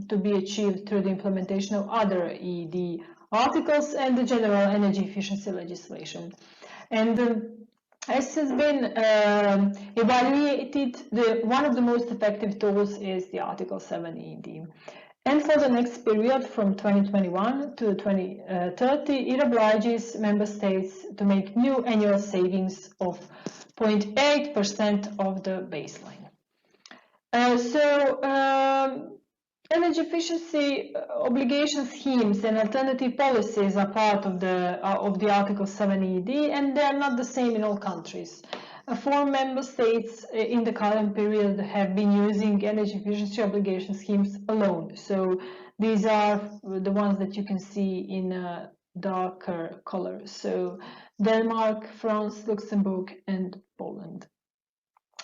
to be achieved through the implementation of other ED articles and the general energy efficiency legislation. And as has been evaluated, one of the most effective tools is the Article 7 ED. And for the next period from 2021 to 2030, it obliges member states to make new annual savings of 0.8% of the baseline. Energy efficiency obligation schemes and alternative policies are part of the Article 7 ED, and they are not the same in all countries. 4 member states in the current period have been using energy efficiency obligation schemes alone. So these are the ones that you can see in a darker color. So Denmark, France, Luxembourg, and Poland.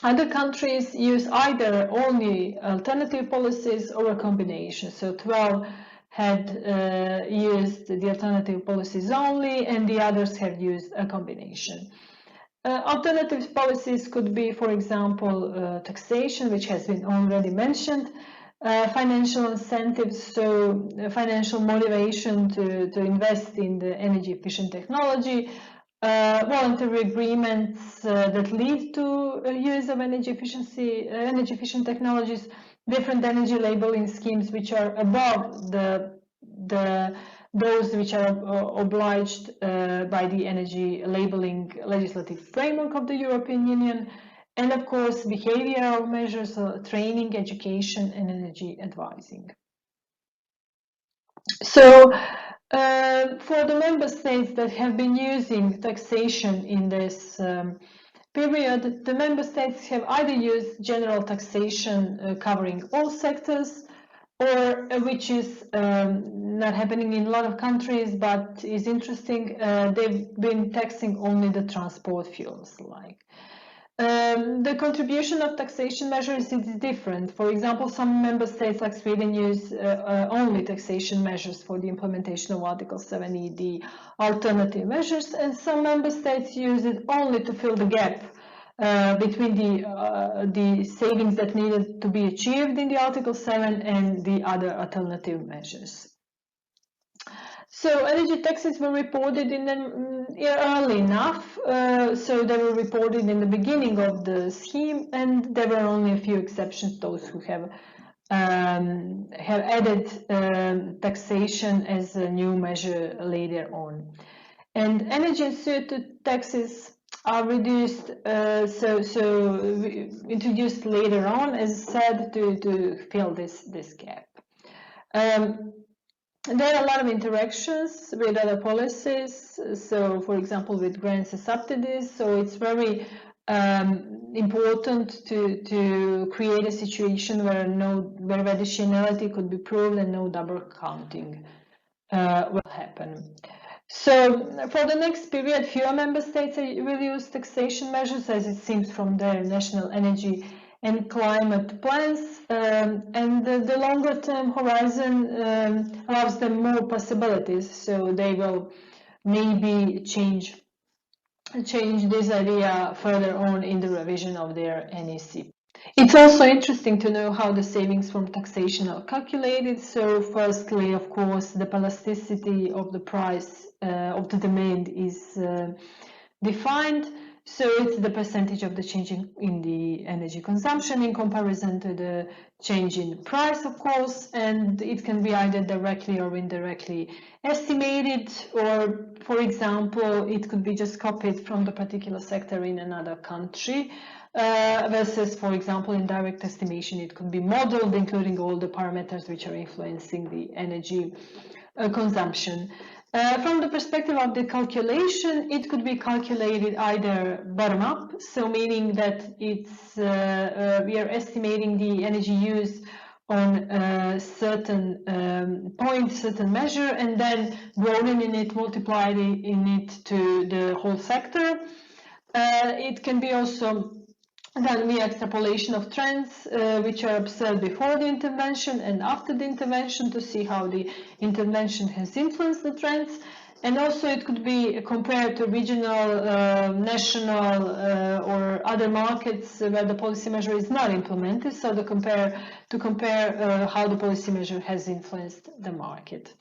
Other countries use either only alternative policies or a combination. So 12 had used the alternative policies only, and the others have used a combination. Alternative policies could be, for example, taxation, which has been already mentioned, financial incentives, so financial motivation to invest in the energy efficient technology, voluntary agreements that lead to use of energy efficient technologies, different energy labeling schemes which are above those which are obliged by the energy labeling legislative framework of the European Union, and of course behavioral measures, training, education, and energy advising. So for the member states that have been using taxation in this period, the member states have either used general taxation covering all sectors, or which is not happening in a lot of countries, but is interesting, they've been taxing only the transport fuels. Like the contribution of taxation measures is different. For example, some member states like Sweden use only taxation measures for the implementation of Article 7 ED alternative measures, and some member states use it only to fill the gap between the savings that needed to be achieved in the Article 7 and the other alternative measures. So energy taxes were reported in early enough, so they were reported in the beginning of the scheme, and there were only a few exceptions, those who have have added taxation as a new measure later on. And energy and CO2 taxes are reduced, introduced later on, as said, to fill this gap. There are a lot of interactions with other policies, so for example with grants and subsidies, so it's very important to create a situation where additionality could be proved and no double counting will happen. So for the next period, fewer member states will use taxation measures, as it seems from their national energy and climate plans, and the longer term horizon allows them more possibilities, so they will maybe change this idea further on in the revision of their NEC. It's also interesting to know how the savings from taxation are calculated. So firstly, of course, the elasticity of the price of the demand is defined. So it's the percentage of the change in the energy consumption in comparison to the change in price, of course, and it can be either directly or indirectly estimated, or for example, it could be just copied from the particular sector in another country. Versus, for example, in direct estimation, it could be modeled, including all the parameters which are influencing the energy consumption. From the perspective of the calculation, it could be calculated either bottom-up, so meaning that it's we are estimating the energy use on a certain point, certain measure, and then broadening it, multiplying it to the whole sector. It can be also done via extrapolation of trends which are observed before the intervention and after the intervention to see how the intervention has influenced the trends. And also it could be compared to regional, national or other markets where the policy measure is not implemented, so to compare how the policy measure has influenced the market.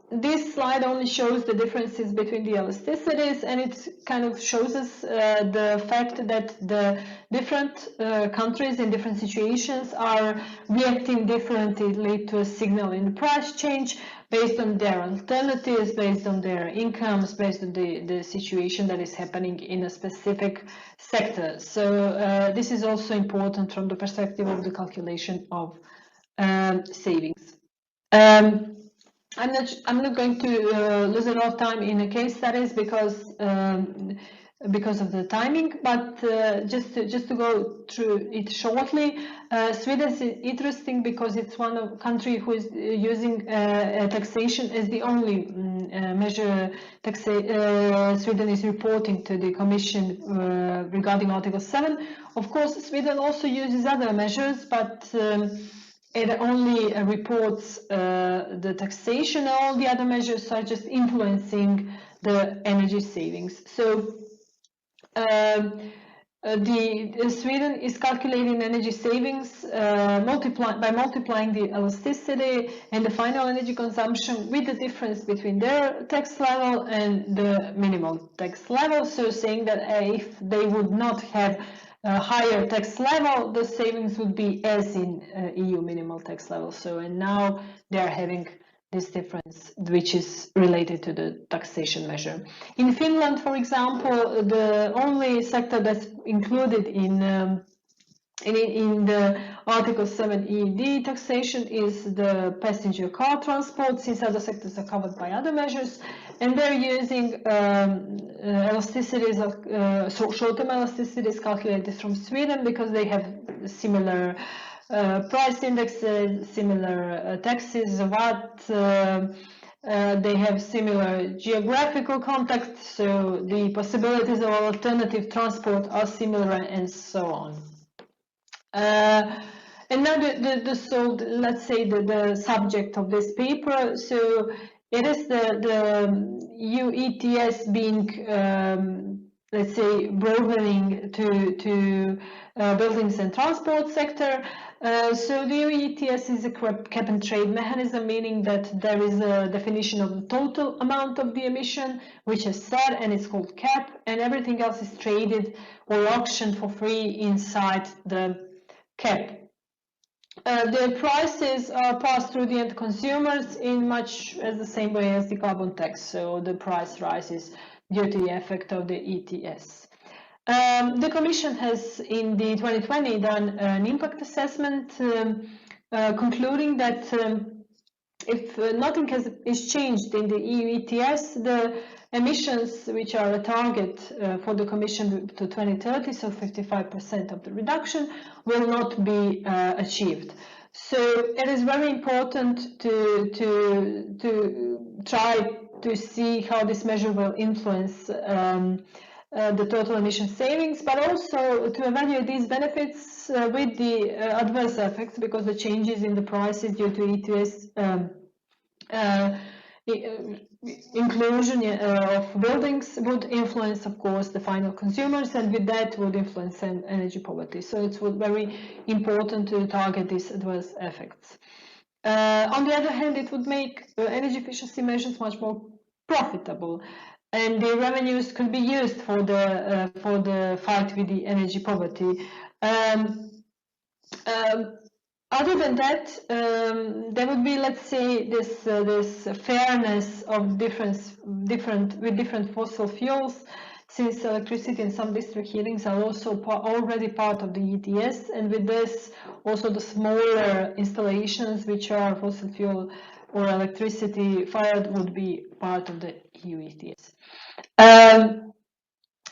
This slide only shows the differences between the elasticities, and it kind of shows us the fact that the different countries in different situations are reacting differently to a signal in the price change based on their alternatives, based on their incomes, based on the situation that is happening in a specific sector. So this is also important from the perspective of the calculation of savings. I'm not going to lose a lot of time in the case studies because of the timing, but just to go through it shortly, Sweden is interesting because it's one of country who is using taxation as the only measure. Sweden is reporting to the Commission regarding Article 7. Of course, Sweden also uses other measures, but it only reports the taxation. All the other measures are just influencing the energy savings. So Sweden is calculating energy savings by multiplying the elasticity and the final energy consumption with the difference between their tax level and the minimum tax level. So saying that if they would not have a higher tax level, the savings would be as in EU minimal tax level. So, and now they are having this difference, which is related to the taxation measure. In Finland, for example, the only sector that's included in the Article 7 ED taxation is the passenger car transport, since other sectors are covered by other measures, and they're using elasticities of short-term elasticities calculated from Sweden because they have similar price indexes, similar taxes, VAT, they have similar geographical context, so the possibilities of alternative transport are similar, and so on. And now let's say the subject of this paper. So it is the EU ETS being let's say broadening to buildings and transport sector. So the EU ETS is a cap and trade mechanism, meaning that there is a definition of the total amount of the emission, which is set and it's called cap, and everything else is traded or auctioned for free inside the cap. the prices are passed through the end consumers in much as the same way as the carbon tax. So the price rises due to the effect of the ETS. The Commission has in the 2020 done an impact assessment concluding that if nothing is changed in the EU ETS, the emissions which are a target for the Commission to 2030, so 55% of the reduction, will not be achieved. So it is very important to try to see how this measure will influence the total emission savings, but also to evaluate these benefits with the adverse effects, because the changes in the prices due to ETS inclusion of buildings would influence, of course, the final consumers, and with that would influence energy poverty. So it's very important to target these adverse effects. On the other hand, it would make energy efficiency measures much more profitable, and the revenues could be used for the fight with the energy poverty. Other than that, there would be, let's say, this fairness of different fossil fuels, since electricity and some district heatings are also already part of the ETS, and with this, also the smaller installations which are fossil fuel or electricity fired would be part of the EU ETS.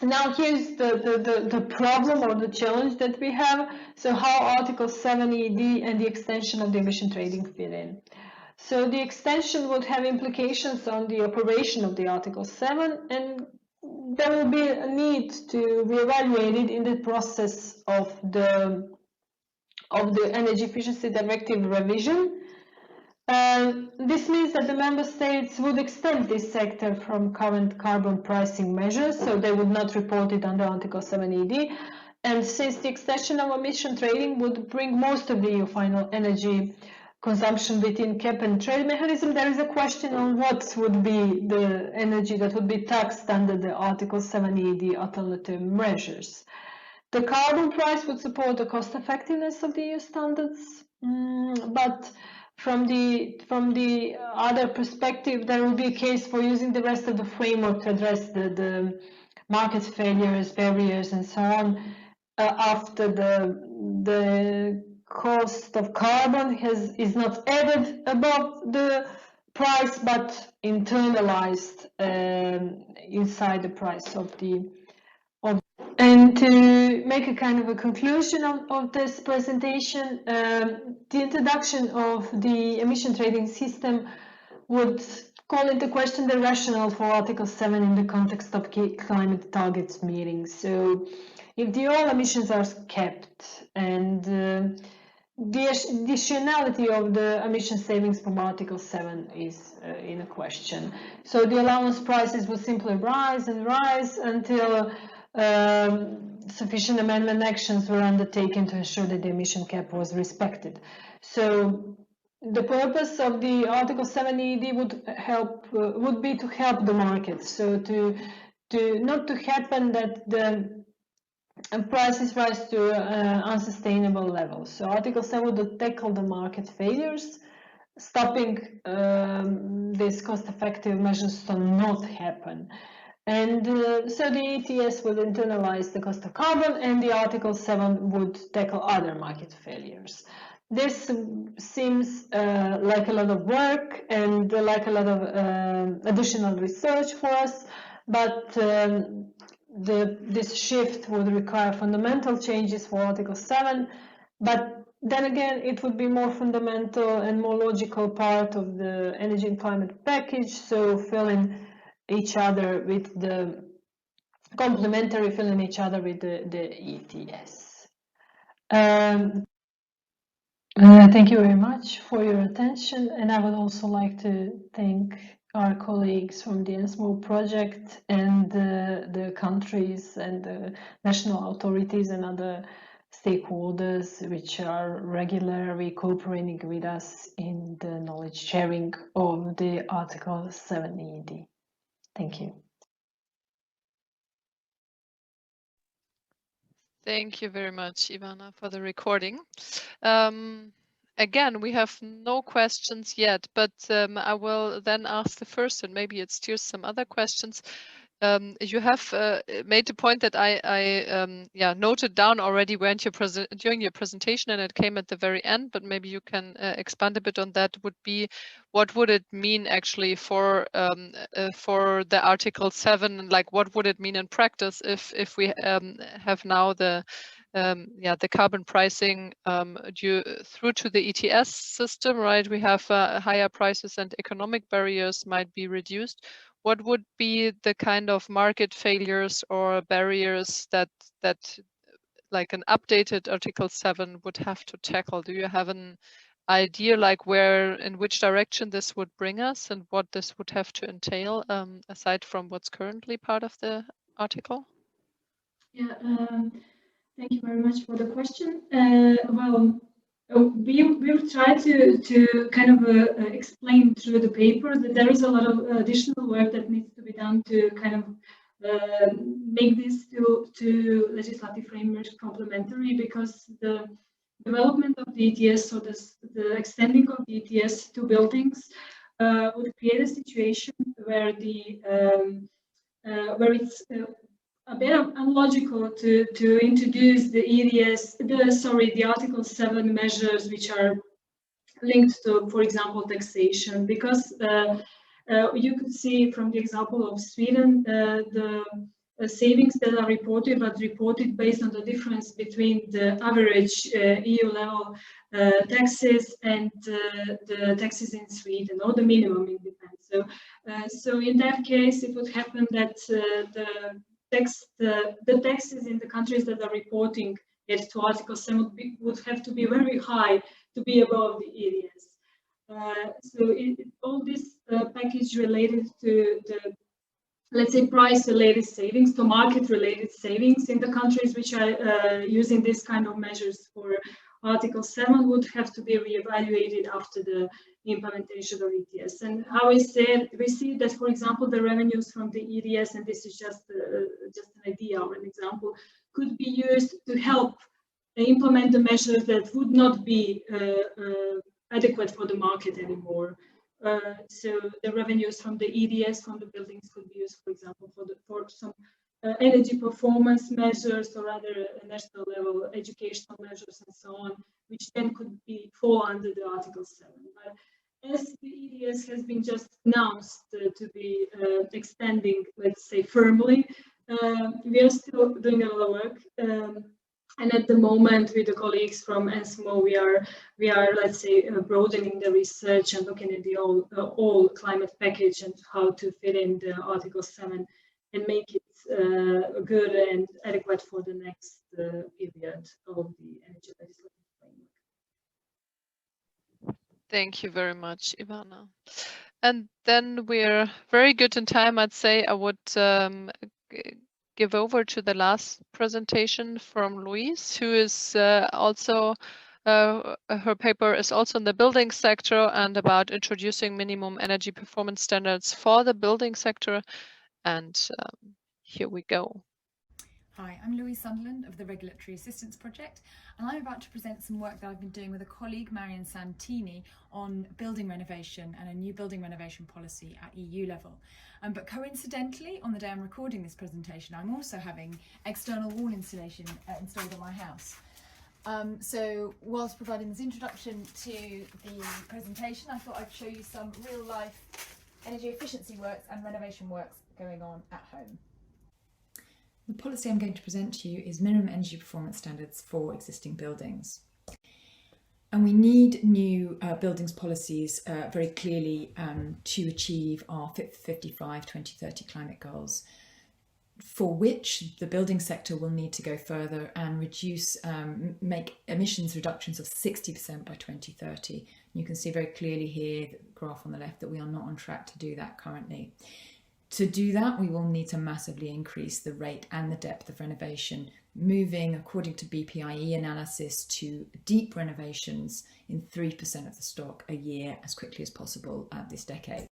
Now here's the problem or the challenge that we have. So how Article 7 ED and the extension of the emission trading fit in. So the extension would have implications on the operation of the Article 7, and there will be a need to reevaluate it in the process of the Energy Efficiency Directive revision. This means that the member states would extend this sector from current carbon pricing measures, so they would not report it under Article 7 ED. And since the extension of emission trading would bring most of the EU final energy consumption within cap and trade mechanism, there is a question on what would be the energy that would be taxed under the Article 7 ED alternative measures. The carbon price would support the cost effectiveness of the EU standards, but from the other perspective, there will be a case for using the rest of the framework to address the market failures, barriers, and so on, after the cost of carbon is not added above the price, but internalized inside the price of the. And to make a kind of a conclusion of this presentation, the introduction of the emission trading system would call into question the rationale for Article 7 in the context of climate targets meetings. So if the all emissions are kept and the additionality of the emission savings from Article 7 is in a question. So the allowance prices will simply rise and rise until sufficient amendment actions were undertaken to ensure that the emission cap was respected. So the purpose of the Article 7 ED would be to help the market. So to not to happen that the prices rise to unsustainable levels. So Article 7 would tackle the market failures, stopping these cost-effective measures to not happen. And so the ETS would internalize the cost of carbon, and the Article 7 would tackle other market failures. This seems like a lot of work and like a lot of additional research for us, but this shift would require fundamental changes for Article 7, but then again, it would be more fundamental and more logical part of the energy and climate package, so filling each other with the complementary, filling each other with the ETS. Thank you very much for your attention, and I would also like to thank our colleagues from the ENSMO project and the countries and the national authorities and other stakeholders which are regularly cooperating with us in the knowledge sharing of the Article 7 ED. Thank you. Thank you very much, Ivana, for the recording. Again, we have no questions yet, but I will then ask the first, and maybe it steers some other questions. You have made the point that I noted down already during your presentation, and it came at the very end, but maybe you can expand a bit on that. Would be, what would it mean actually for the Article 7? Like, what would it mean in practice if we have now the carbon pricing through to the ETS system, right? We have higher prices and economic barriers might be reduced. What would be the kind of market failures or barriers that like an updated Article 7 would have to tackle? Do you have an idea like in which direction this would bring us and what this would have to entail, aside from what's currently part of the article? Yeah, thank you very much for the question. We've tried to kind of explain through the paper that there is a lot of additional work that needs to be done to kind of make this to legislative framework complementary, because the development of the ETS, so the extending of the ETS to buildings would create a situation where where it's a bit unlogical to introduce the ETS, the Article 7 measures which are linked to, for example, taxation, because you could see from the example of Sweden, the savings that are reported based on the difference between the average EU level taxes and the taxes in Sweden, or the minimum, it depends. So in that case, it would happen that the taxes in the countries that are reporting it to Article 7 would have to be very high to be above the ETS. So all this package related to the, let's say, price-related savings, to market-related savings in the countries which are using this kind of measures for Article 7 would have to be reevaluated after the implementation of ETS. And how we see that, for example, the revenues from the ETS, and this is just an idea or an example, could be used to help implement the measures that would not be adequate for the market anymore. So the revenues from the ETS from the buildings could be used, for example, for some energy performance measures or other national level educational measures and so on, which then could fall under the Article 7. But as the ETS has been just announced to be extending, let's say, firmly, we are still doing a lot of work. And at the moment, with the colleagues from ENSMO, we are, let's say, broadening the research and looking at the all climate package and how to fit in the Article 7 and make it good and adequate for the next period of the energy legislative framework. Thank you very much, Ivana. And then we're very good in time. I'd say I would give over to the last presentation from Louise, who is also, her paper is also in the building sector and about introducing minimum energy performance standards for the building sector. And here we go. Hi, I'm Louise Sunderland of the Regulatory Assistance Project, and I'm about to present some work that I've been doing with a colleague, Marion Santini, on building renovation and a new building renovation policy at EU level. But coincidentally, on the day I'm recording this presentation, I'm also having external wall insulation installed on my house. So whilst providing this introduction to the presentation, I thought I'd show you some real-life energy efficiency works and renovation works going on at home. The policy I'm going to present to you is minimum energy performance standards for existing buildings. And we need new buildings policies very clearly to achieve our Fit for 55 2030 climate goals, for which the building sector will need to go further and reduce, make emissions reductions of 60% by 2030. You can see very clearly here, the graph on the left, that we are not on track to do that currently. To do that, we will need to massively increase the rate and the depth of renovation, moving, according to BPIE analysis, to deep renovations in 3% of the stock a year as quickly as possible this decade.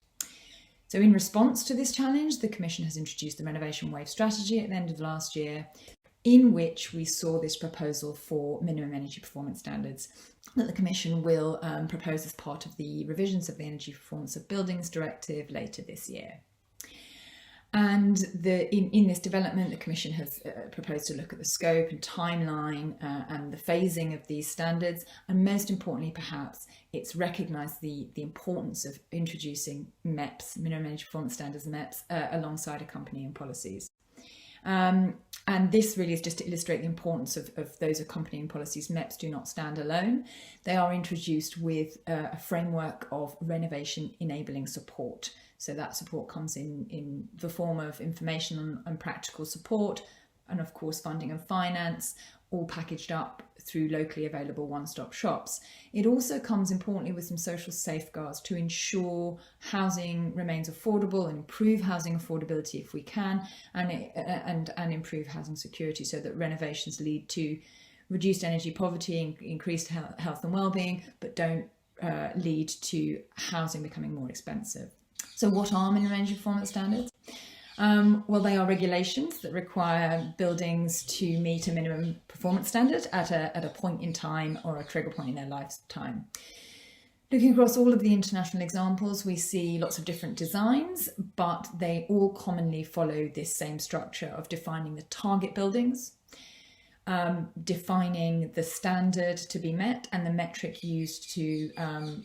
So in response to this challenge, the Commission has introduced the Renovation Wave strategy at the end of last year, in which we saw this proposal for minimum energy performance standards that the Commission will propose as part of the revisions of the Energy Performance of Buildings Directive later this year. And in this development, the Commission has proposed to look at the scope and timeline and the phasing of these standards. And most importantly, perhaps, it's recognised the importance of introducing MEPS, Minimum Energy Performance Standards, MEPS, alongside accompanying policies. And this really is just to illustrate the importance of those accompanying policies. MEPS do not stand alone. They are introduced with a framework of renovation enabling support. So that support comes in the form of information and practical support, and of course funding and finance, all packaged up through locally available one-stop shops. It also comes importantly with some social safeguards to ensure housing remains affordable and improve housing affordability if we can, and improve housing security so that renovations lead to reduced energy poverty, increased health and well-being, but don't lead to housing becoming more expensive. So what are minimum energy performance standards? Well, they are regulations that require buildings to meet a minimum performance standard at a point in time or a trigger point in their lifetime. Looking across all of the international examples, we see lots of different designs, but they all commonly follow this same structure of defining the target buildings, defining the standard to be met and the metric used to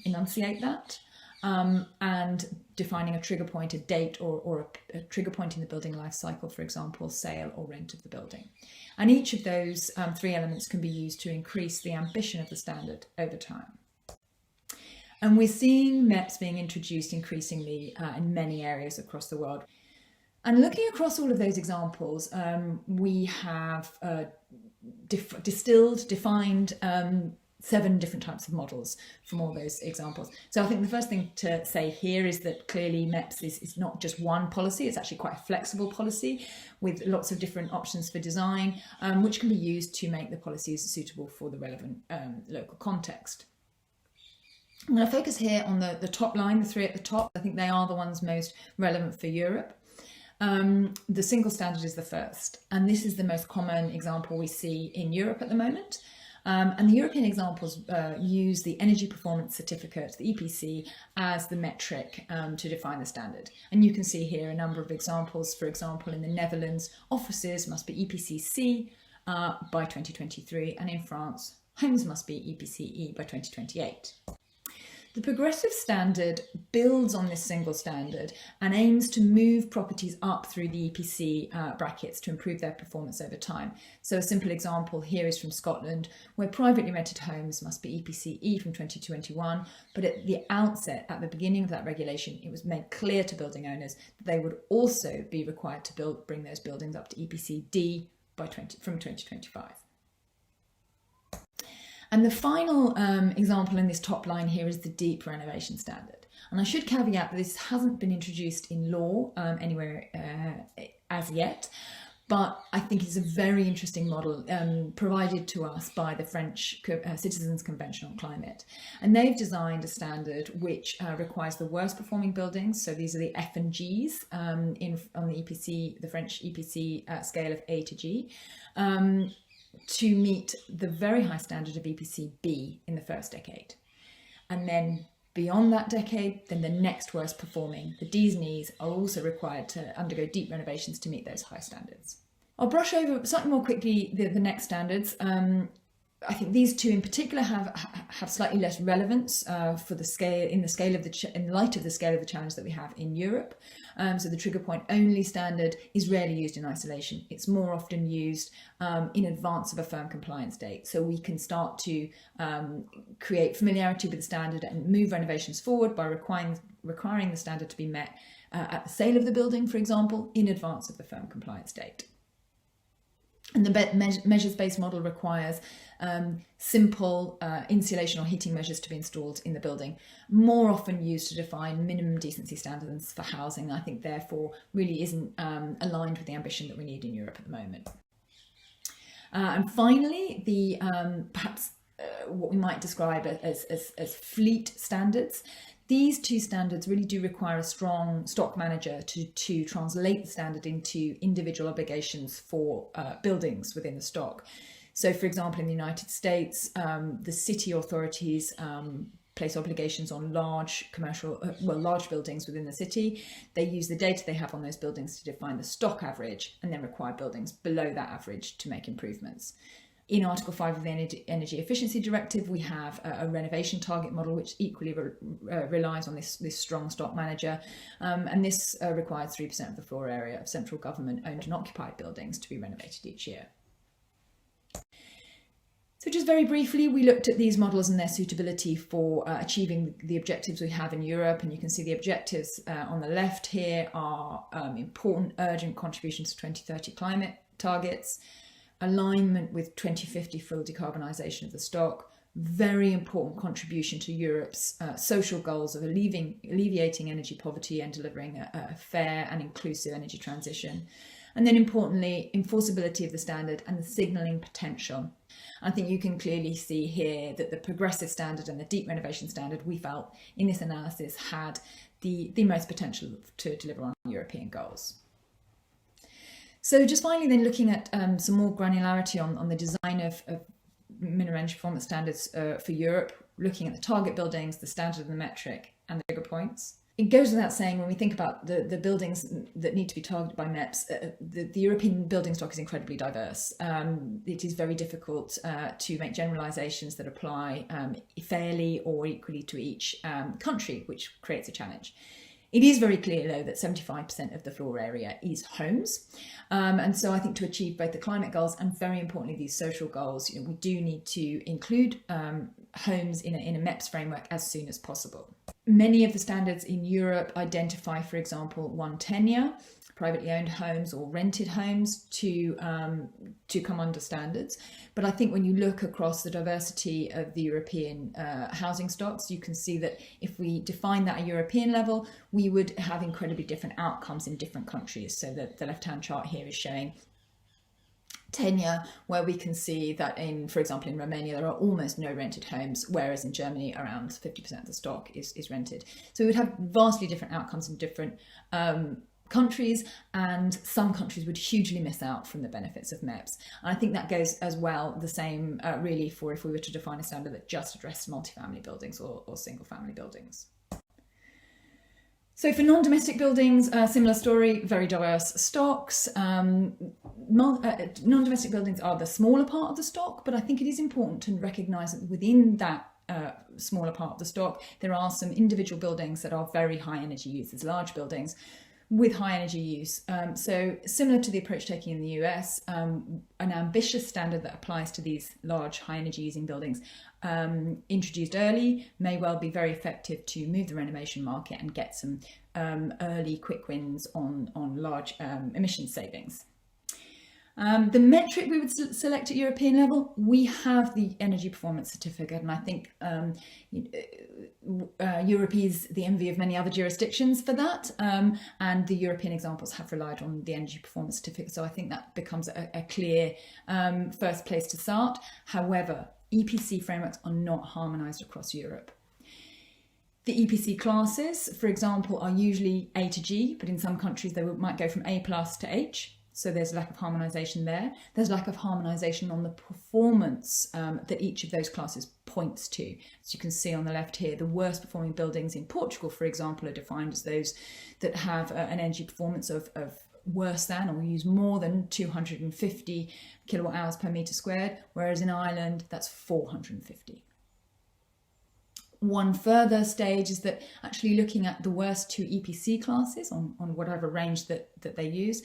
enunciate that, and defining a trigger point, a date or a trigger point in the building life cycle, for example, sale or rent of the building. And each of those three elements can be used to increase the ambition of the standard over time. And we're seeing MEPS being introduced increasingly in many areas across the world. And looking across all of those examples, we have defined 7 different types of models from all those examples. So I think the first thing to say here is that clearly MEPS is not just one policy, it's actually quite a flexible policy with lots of different options for design, which can be used to make the policies suitable for the relevant local context. I'm going to focus here on the top line, the 3 at the top. I think they are the ones most relevant for Europe. The single standard is the first, and this is the most common example we see in Europe at the moment. And the European examples use the Energy Performance Certificate, the EPC, as the metric to define the standard. And you can see here a number of examples. For example, in the Netherlands, offices must be EPC C by 2023, and in France, homes must be EPC E by 2028. The progressive standard builds on this single standard and aims to move properties up through the EPC brackets to improve their performance over time. So a simple example here is from Scotland, where privately rented homes must be EPC E from 2021, but at the outset, at the beginning of that regulation, it was made clear to building owners that they would also be required to bring those buildings up to EPC D from 2025. And the final example in this top line here is the deep renovation standard. And I should caveat that this hasn't been introduced in law anywhere as yet, but I think it's a very interesting model provided to us by the French Citizens Convention on Climate. And they've designed a standard which requires the worst performing buildings, so these are the F and Gs on the EPC, the French EPC scale of A to G, to meet the very high standard of EPC B in the first decade. And then beyond that decade, then the next worst performing, the Ds and Es, are also required to undergo deep renovations to meet those high standards. I'll brush over slightly more quickly the next standards. I think these 2 in particular have slightly less relevance for the scale in light of the scale of the challenge that we have in Europe. So the trigger point only standard is rarely used in isolation. It's more often used in advance of a firm compliance date. So we can start to create familiarity with the standard and move renovations forward by requiring the standard to be met at the sale of the building, for example, in advance of the firm compliance date. And the measures-based model requires simple insulation or heating measures to be installed in the building, more often used to define minimum decency standards for housing. I think therefore really isn't aligned with the ambition that we need in Europe at the moment. And finally, the perhaps what we might describe as fleet standards. These two standards really do require a strong stock manager to translate the standard into individual obligations for buildings within the stock. So, for example, in the United States, the city authorities place obligations on large large buildings within the city. They use the data they have on those buildings to define the stock average and then require buildings below that average to make improvements. In Article 5 of the Energy Efficiency Directive, we have a renovation target model, which equally relies on this strong stock manager. And this requires 3% of the floor area of central government owned and occupied buildings to be renovated each year. So just very briefly, we looked at these models and their suitability for achieving the objectives we have in Europe. And you can see the objectives on the left here are important, urgent contributions to 2030 climate targets, alignment with 2050 full decarbonisation of the stock, very important contribution to Europe's social goals of alleviating energy poverty and delivering a fair and inclusive energy transition. And then importantly, enforceability of the standard and the signalling potential. I think you can clearly see here that the progressive standard and the deep renovation standard, we felt in this analysis, had the most potential to deliver on European goals. So just finally then looking at some more granularity on the design of minimum energy performance standards for Europe, looking at the target buildings, the standard and the metric, and the trigger points. It goes without saying, when we think about the buildings that need to be targeted by MEPs, the European building stock is incredibly diverse. It is very difficult to make generalisations that apply fairly or equally to each country, which creates a challenge. It is very clear, though, that 75% of the floor area is homes. And so I think to achieve both the climate goals and, very importantly, these social goals, we do need to include homes in a MEPS framework as soon as possible. Many of the standards in Europe identify, for example, one tenure, privately owned homes or rented homes to come under standards. But I think when you look across the diversity of the European housing stocks, you can see that if we define that at European level, we would have incredibly different outcomes in different countries. So the left-hand chart here is showing tenure, where we can see that for example, in Romania, there are almost no rented homes, whereas in Germany, around 50% of the stock is rented. So we would have vastly different outcomes in different countries, and some countries would hugely miss out from the benefits of MEPS. And I think that goes as well the same really for if we were to define a standard that just addressed multifamily buildings or single family buildings. So for non-domestic buildings, similar story, very diverse stocks. Non-domestic buildings are the smaller part of the stock, but I think it is important to recognise that within that smaller part of the stock, there are some individual buildings that are very high energy use. There's large buildings with high energy use. So similar to the approach taken in the US, an ambitious standard that applies to these large high energy using buildings introduced early may well be very effective to move the renovation market and get some early quick wins on large emission savings. The metric we would select at European level, we have the energy performance certificate, and I think Europe is the envy of many other jurisdictions for that, and the European examples have relied on the energy performance certificate, so I think that becomes a clear first place to start. However, EPC frameworks are not harmonised across Europe. The EPC classes, for example, are usually A to G, but in some countries they might go from A+ to H. So there's a lack of harmonisation there. There's lack of harmonisation on the performance that each of those classes points to. As you can see on the left here, the worst performing buildings in Portugal, for example, are defined as those that have an energy performance of worse than or use more than 250 kilowatt hours per metre squared, whereas in Ireland, that's 450. One further stage is that actually looking at the worst two EPC classes on whatever range that they use,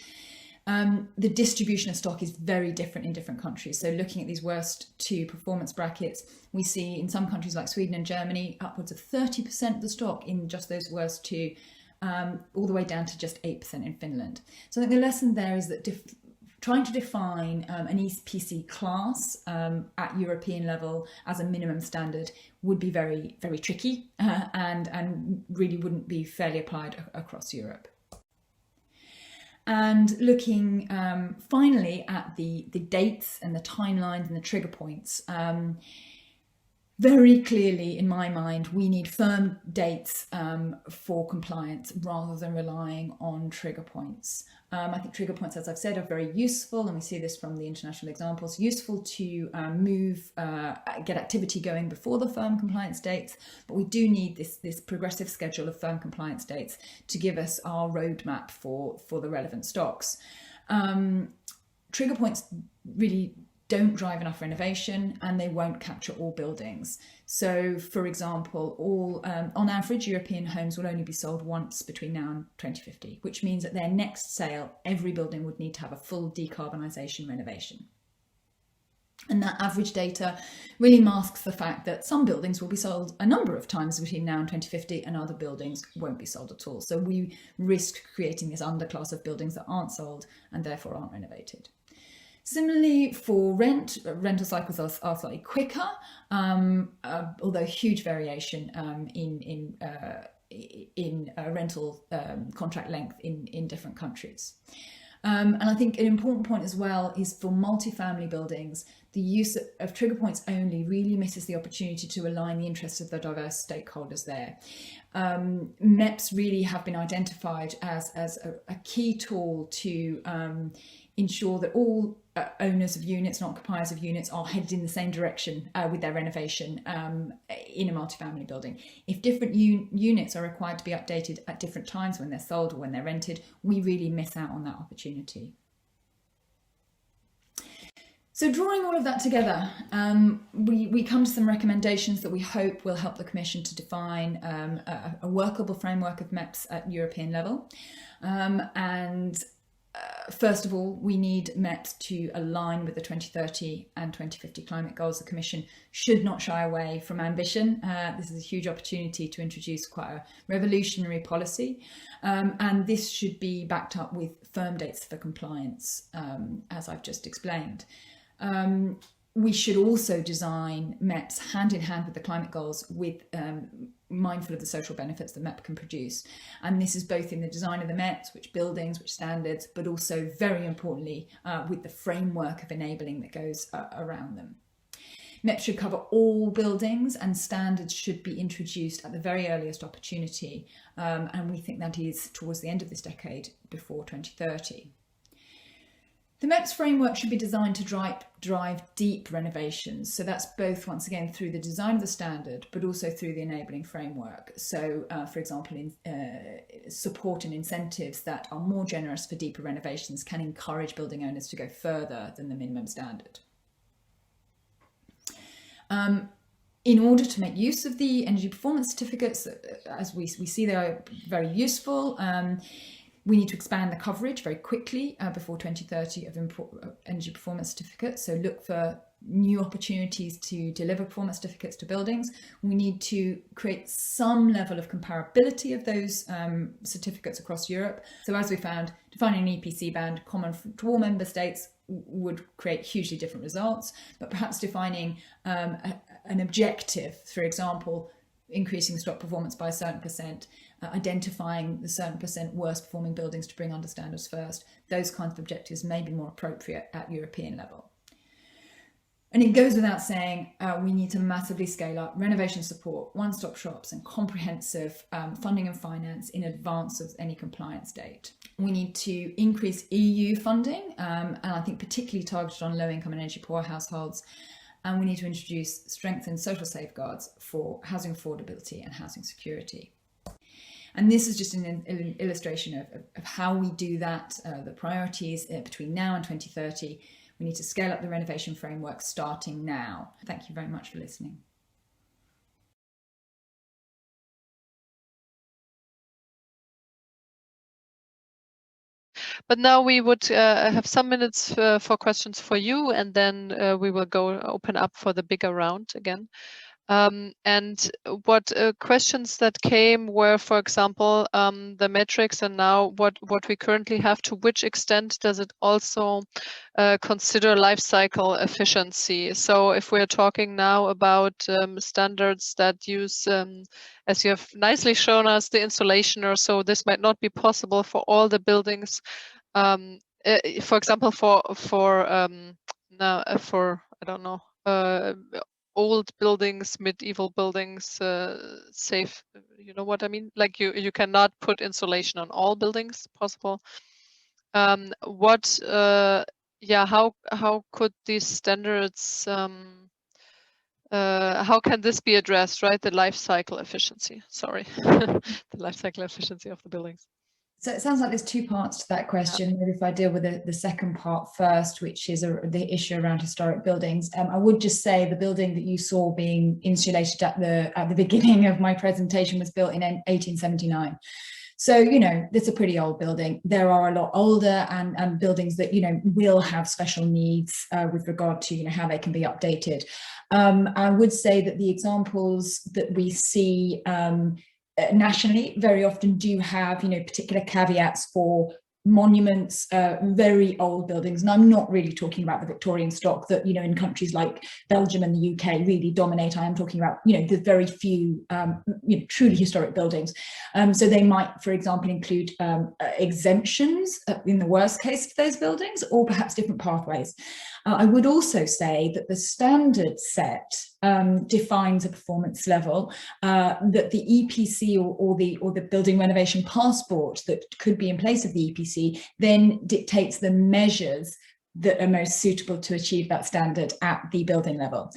the distribution of stock is very different in different countries. So looking at these worst two performance brackets, we see in some countries like Sweden and Germany, upwards of 30% of the stock in just those worst two, all the way down to just 8% in Finland. So I think the lesson there is that trying to define an EPC class at European level as a minimum standard would be very, very tricky and really wouldn't be fairly applied across Europe. And looking finally at the dates and the timelines and the trigger points, very clearly, in my mind, we need firm dates for compliance rather than relying on trigger points. I think trigger points, as I've said, are very useful, and we see this from the international examples, useful to get activity going before the firm compliance dates, but we do need this progressive schedule of firm compliance dates to give us our roadmap for the relevant stocks. Trigger points really don't drive enough renovation, and they won't capture all buildings. So, for example, on average, European homes will only be sold once between now and 2050, which means at their next sale, every building would need to have a full decarbonisation renovation. And that average data really masks the fact that some buildings will be sold a number of times between now and 2050, and other buildings won't be sold at all. So we risk creating this underclass of buildings that aren't sold and therefore aren't renovated. Similarly, for rental cycles are slightly quicker, although huge variation in rental contract length in different countries. And I think an important point as well is for multifamily buildings, the use of trigger points only really misses the opportunity to align the interests of the diverse stakeholders there. MEPs really have been identified as a key tool to ensure that all owners of units and occupiers of units are headed in the same direction with their renovation in a multifamily building. If different units are required to be updated at different times when they're sold or when they're rented, we really miss out on that opportunity. So drawing all of that together, we come to some recommendations that we hope will help the Commission to define a workable framework of MEPs at European level. First of all, we need MEPs to align with the 2030 and 2050 climate goals. The Commission should not shy away from ambition. This is a huge opportunity to introduce quite a revolutionary policy. And this should be backed up with firm dates for compliance, as I've just explained. We should also design MEPs hand in hand with the climate goals, with mindful of the social benefits that MEP can produce. And this is both in the design of the MEPs, which buildings, which standards, but also very importantly with the framework of enabling that goes around them. MEPs should cover all buildings, and standards should be introduced at the very earliest opportunity. And we think that is towards the end of this decade, before 2030. The MEPs framework should be designed to drive deep renovations. So that's both, once again, through the design of the standard, but also through the enabling framework. So, for example, support and incentives that are more generous for deeper renovations can encourage building owners to go further than the minimum standard. In order to make use of the energy performance certificates, as we see they are very useful, we need to expand the coverage very quickly before 2030 of energy performance certificates. So look for new opportunities to deliver performance certificates to buildings. We need to create some level of comparability of those certificates across Europe. So as we found, defining an EPC band common to all member states would create hugely different results, but perhaps defining an objective, for example, increasing stock performance by a certain percent, identifying the certain percent worst performing buildings to bring under standards first. Those kinds of objectives may be more appropriate at European level. And it goes without saying, we need to massively scale up renovation support, one-stop shops and comprehensive funding and finance in advance of any compliance date. We need to increase EU funding, and I think particularly targeted on low-income and energy poor households. And we need to introduce strengthened social safeguards for housing affordability and housing security. And this is just an illustration of how we do that, the priorities between now and 2030. We need to scale up the renovation framework starting now. Thank you very much for listening. But now we would have some minutes for questions for you, and then we will go open up for the bigger round again. And what questions that came were, for example, the metrics, and now what we currently have, to which extent does it also consider life cycle efficiency? So if we're talking now about standards that use, as you have nicely shown us, the insulation or so, this might not be possible for all the buildings. For example, for I don't know, old buildings, medieval buildings, safe. You know what I mean? Like you cannot put insulation on all buildings possible. Yeah, how could these standards, how can this be addressed, right? The life cycle efficiency, sorry, the life cycle efficiency of the buildings. So it sounds like there's two parts to that question. Maybe if I deal with the second part first, which is the issue around historic buildings. I would just say the building that you saw being insulated at the beginning of my presentation was built in 1879. So, you know, it's a pretty old building. There are a lot older and buildings that, you know, will have special needs with regard to, you know, how they can be updated. I would say that the examples that we see nationally very often do have, you know, particular caveats for monuments, very old buildings, and I'm not really talking about the Victorian stock that, you know, in countries like Belgium and the UK really dominate. I am talking about, you know, the very few you know, truly historic buildings. So they might, for example, include exemptions in the worst case for those buildings, or perhaps different pathways. I would also say that the standard set defines a performance level that the EPC or the building renovation passport that could be in place of the EPC then dictates the measures that are most suitable to achieve that standard at the building level.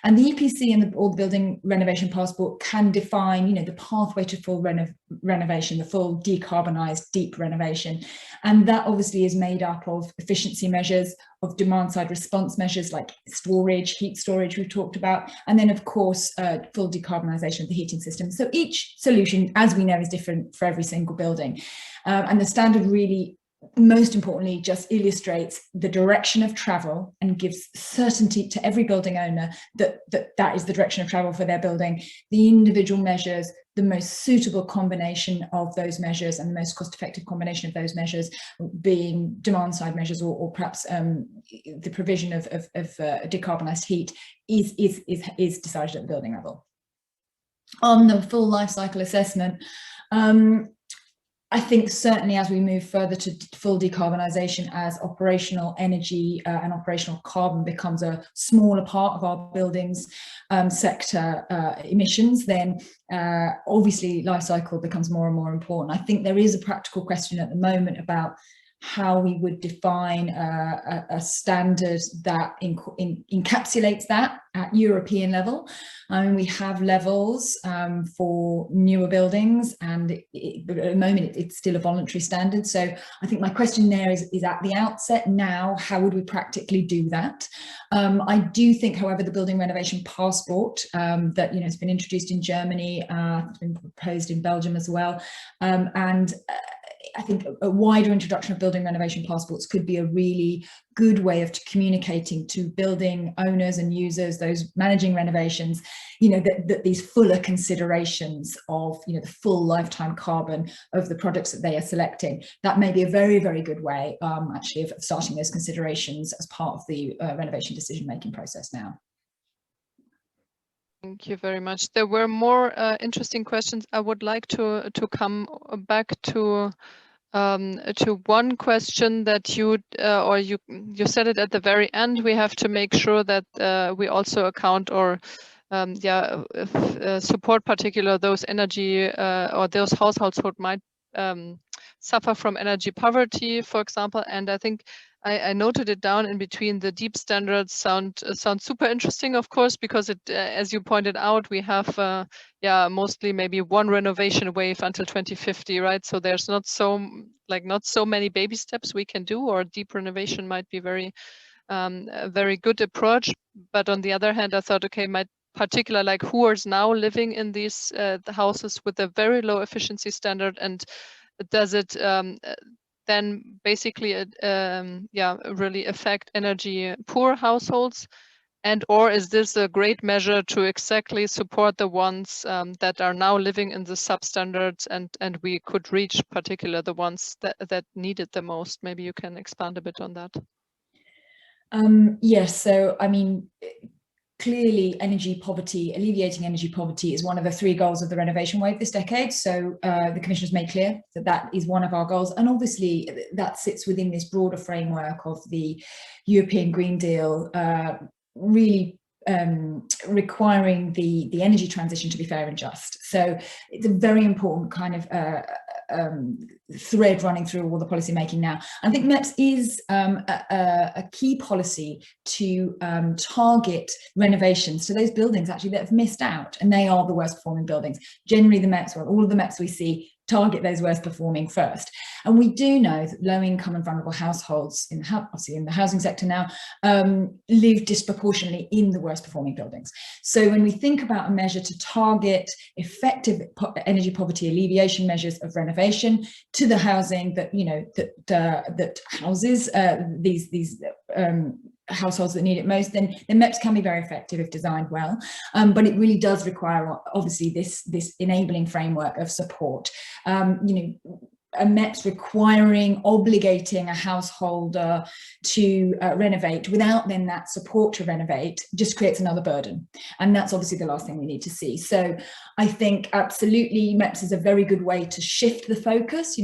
And the EPC and or the building renovation passport can define, you know, the pathway to full renovation, the full decarbonised deep renovation. And that obviously is made up of efficiency measures, of demand side response measures like storage, heat storage we've talked about, and then of course full decarbonisation of the heating system. So each solution, as we know, is different for every single building. And the standard really, most importantly, just illustrates the direction of travel and gives certainty to every building owner that that is the direction of travel for their building. The individual measures, the most suitable combination of those measures and the most cost-effective combination of those measures being demand-side measures or perhaps the provision of decarbonised heat is decided at the building level. On the full life cycle assessment, I think certainly as we move further to full decarbonisation, as operational energy and operational carbon becomes a smaller part of our buildings sector emissions, then obviously life cycle becomes more and more important. I think there is a practical question at the moment about how we would define a standard that encapsulates that at European level. We have levels for newer buildings, and at the moment it's still a voluntary standard. So I think my question there is at the outset now, how would we practically do that? I do think, however, the building renovation passport that, you know, has been introduced in Germany, it's been proposed in Belgium as well, and I think a wider introduction of building renovation passports could be a really good way of communicating to building owners and users, those managing renovations, you know, that these fuller considerations of, you know, the full lifetime carbon of the products that they are selecting. That may be a very, very good way actually of starting those considerations as part of the renovation decision-making process now. Thank you very much. There were more interesting questions. I would like to come back to one question that you said it at the very end. We have to make sure that we also account or support particular those energy or those households who might suffer from energy poverty, for example. And I think I noted it down in between. The deep standards sound super interesting, of course, because it, as you pointed out, we have mostly maybe one renovation wave until 2050, right? So there's not so many baby steps we can do, or deep renovation might be a very good approach. But on the other hand, I thought, okay, my particular, like, who is now living in these the houses with a very low efficiency standard, and does it then basically really affect energy poor households, and or is this a great measure to exactly support the ones that are now living in the substandards, and we could reach particular the ones that need it the most? Maybe you can expand a bit on that. Yes, so I mean, clearly energy poverty, alleviating energy poverty, is one of the 3 goals of the Renovation Wave this decade. So the Commission has made clear that that is one of our goals. And obviously that sits within this broader framework of the European Green Deal, really requiring the energy transition to be fair and just. So it's a very important kind of thread running through all the policy making now. I think MEPS is a key policy to target renovations to those buildings actually that have missed out, and they are the worst performing buildings. Generally the MEPS, well, all of the MEPS we see target those worst performing first. And we do know that low income and vulnerable households, obviously in the housing sector now, live disproportionately in the worst performing buildings. So when we think about a measure to target effective energy poverty alleviation measures of renovation to the housing that, you know, that houses these households that need it most, then MEPS can be very effective if designed well, but it really does require obviously this enabling framework of support. You know, a MEPS obligating a householder to renovate without then that support to renovate just creates another burden, and that's obviously the last thing we need to see. So I think absolutely MEPS is a very good way to shift the focus,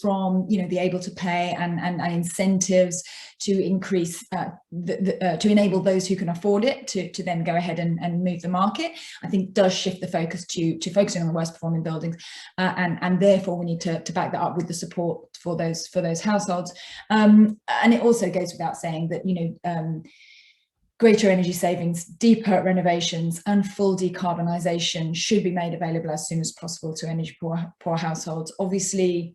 from, you know, the able to pay and incentives to increase to enable those who can afford it to then go ahead and move the market. I think does shift the focus to focusing on the worst performing buildings, and therefore we need to back that up with the support for those households. And it also goes without saying that, you know, greater energy savings, deeper renovations and full decarbonisation should be made available as soon as possible to energy poor households. Obviously,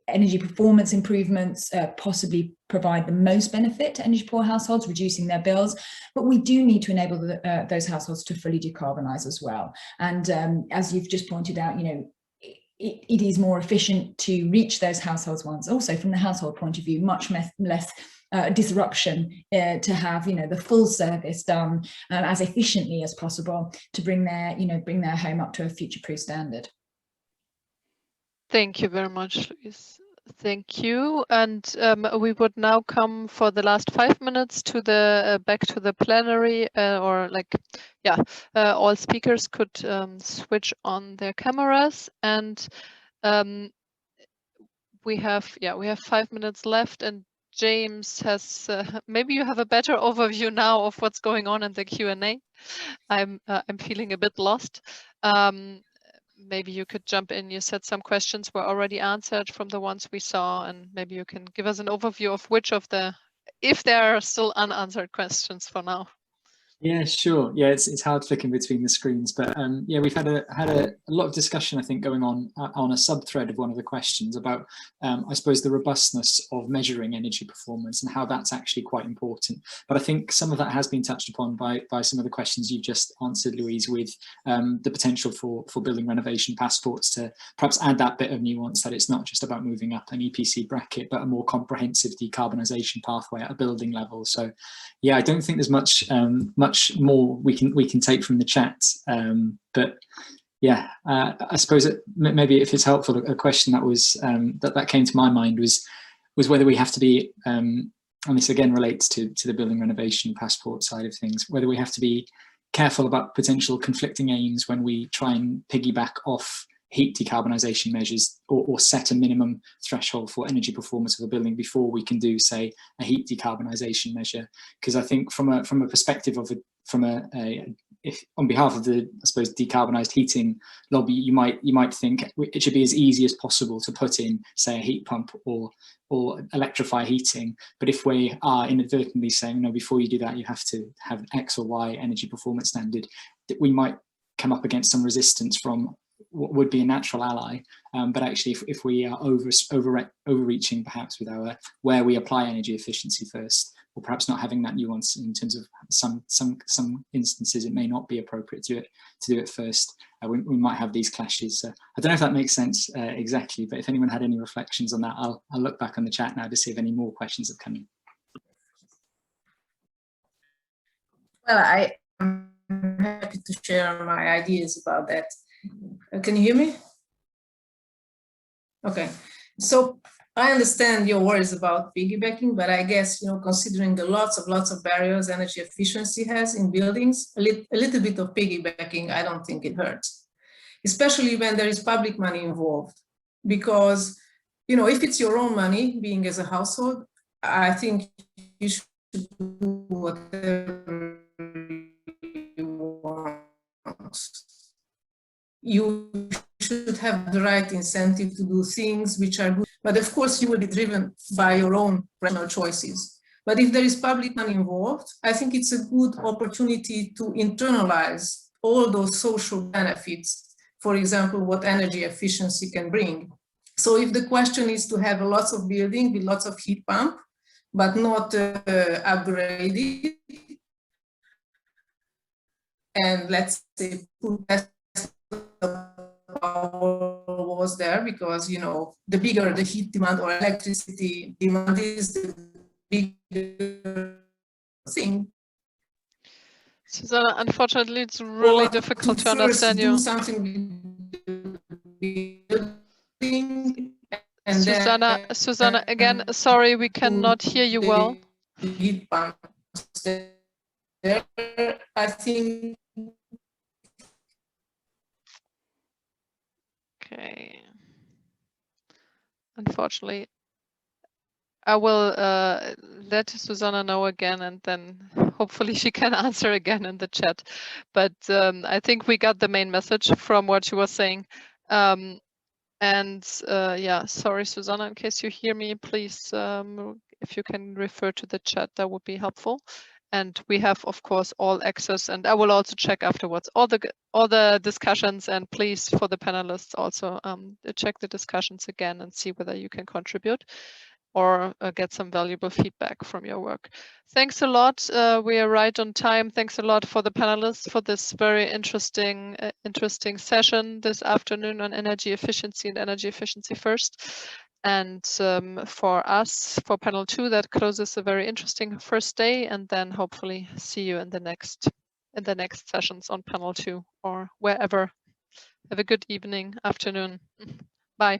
energy performance improvements possibly provide the most benefit to energy poor households, reducing their bills, but we do need to enable those households to fully decarbonise as well. And as you've just pointed out, you know, it is more efficient to reach those households once. Also, from the household point of view, much less disruption to have, you know, the full service done as efficiently as possible to bring their home up to a future-proof standard. Thank you very much, Louise. Thank you. And we would now come for the last 5 minutes to the back to the plenary, all speakers could switch on their cameras, and we have 5 minutes left, and James has maybe you have a better overview now of what's going on in the Q&A. I'm feeling a bit lost. Maybe you could jump in. You said some questions were already answered from the ones we saw, and maybe you can give us an overview of which of if there are still unanswered questions for now. Yeah, sure. Yeah, it's hard flicking between the screens, but yeah, we've had a lot of discussion, I think, going on a sub-thread of one of the questions about, I suppose, the robustness of measuring energy performance and how that's actually quite important. But I think some of that has been touched upon by some of the questions you've just answered, Louise, with the potential for building renovation passports to perhaps add that bit of nuance, that it's not just about moving up an EPC bracket, but a more comprehensive decarbonisation pathway at a building level. So yeah, I don't think there's much more we can take from the chat, but yeah, I suppose maybe if it's helpful, a question that was that came to my mind was whether we have to be, and this again relates to the building renovation passport side of things, whether we have to be careful about potential conflicting aims when we try and piggyback off heat decarbonisation measures, or set a minimum threshold for energy performance of a building before we can do, say, a heat decarbonisation measure. Because I think from a perspective of if on behalf of the, I suppose, decarbonised heating lobby, you might think it should be as easy as possible to put in, say, a heat pump or electrify heating. But if we are inadvertently saying, no, before you do that, you have to have X or Y energy performance standard, that we might come up against some resistance from what would be a natural ally, but actually if we are overreaching perhaps with where we apply energy efficiency first, or perhaps not having that nuance in terms of some instances it may not be appropriate to do it first, we might have these clashes. So I don't know if that makes sense exactly, but if anyone had any reflections on that, I'll look back on the chat now to see if any more questions have come in. Well, I'm happy to share my ideas about that. Can you hear me? Okay, so I understand your worries about piggybacking, but I guess, considering the lots of barriers energy efficiency has in buildings, a little bit of piggybacking, I don't think it hurts, especially when there is public money involved. Because, if it's your own money, being as a household, I think you to do whatever you want. You should have the right incentive to do things which are good, but of course you will be driven by your own personal choices. But if there is public money involved, I think it's a good opportunity to internalize all those social benefits, for example, what energy efficiency can bring. So if the question is to have lots of building with lots of heat pump, but not upgraded, and let's say put power was there, because the bigger the heat demand or electricity demand is, the bigger thing. Susanna, unfortunately, it's really difficult to understand you. Do something with building, and Susanna, again, sorry, we cannot hear you well. Heat pumps there, I think. Okay. Unfortunately, I will let Susanna know again, and then hopefully she can answer again in the chat. But I think we got the main message from what she was saying. Yeah, sorry, Susanna, in case you hear me, please, if you can refer to the chat, that would be helpful. And we have, of course, all access, and I will also check afterwards all the discussions, and please, for the panelists, also check the discussions again and see whether you can contribute or get some valuable feedback from your work. Thanks a lot. We are right on time. Thanks a lot for the panelists for this very interesting session this afternoon on energy efficiency and energy efficiency first. And for us, for panel 2, that closes a very interesting first day, and then hopefully see you in the next sessions on panel 2 or wherever. Have a good evening, afternoon. Bye.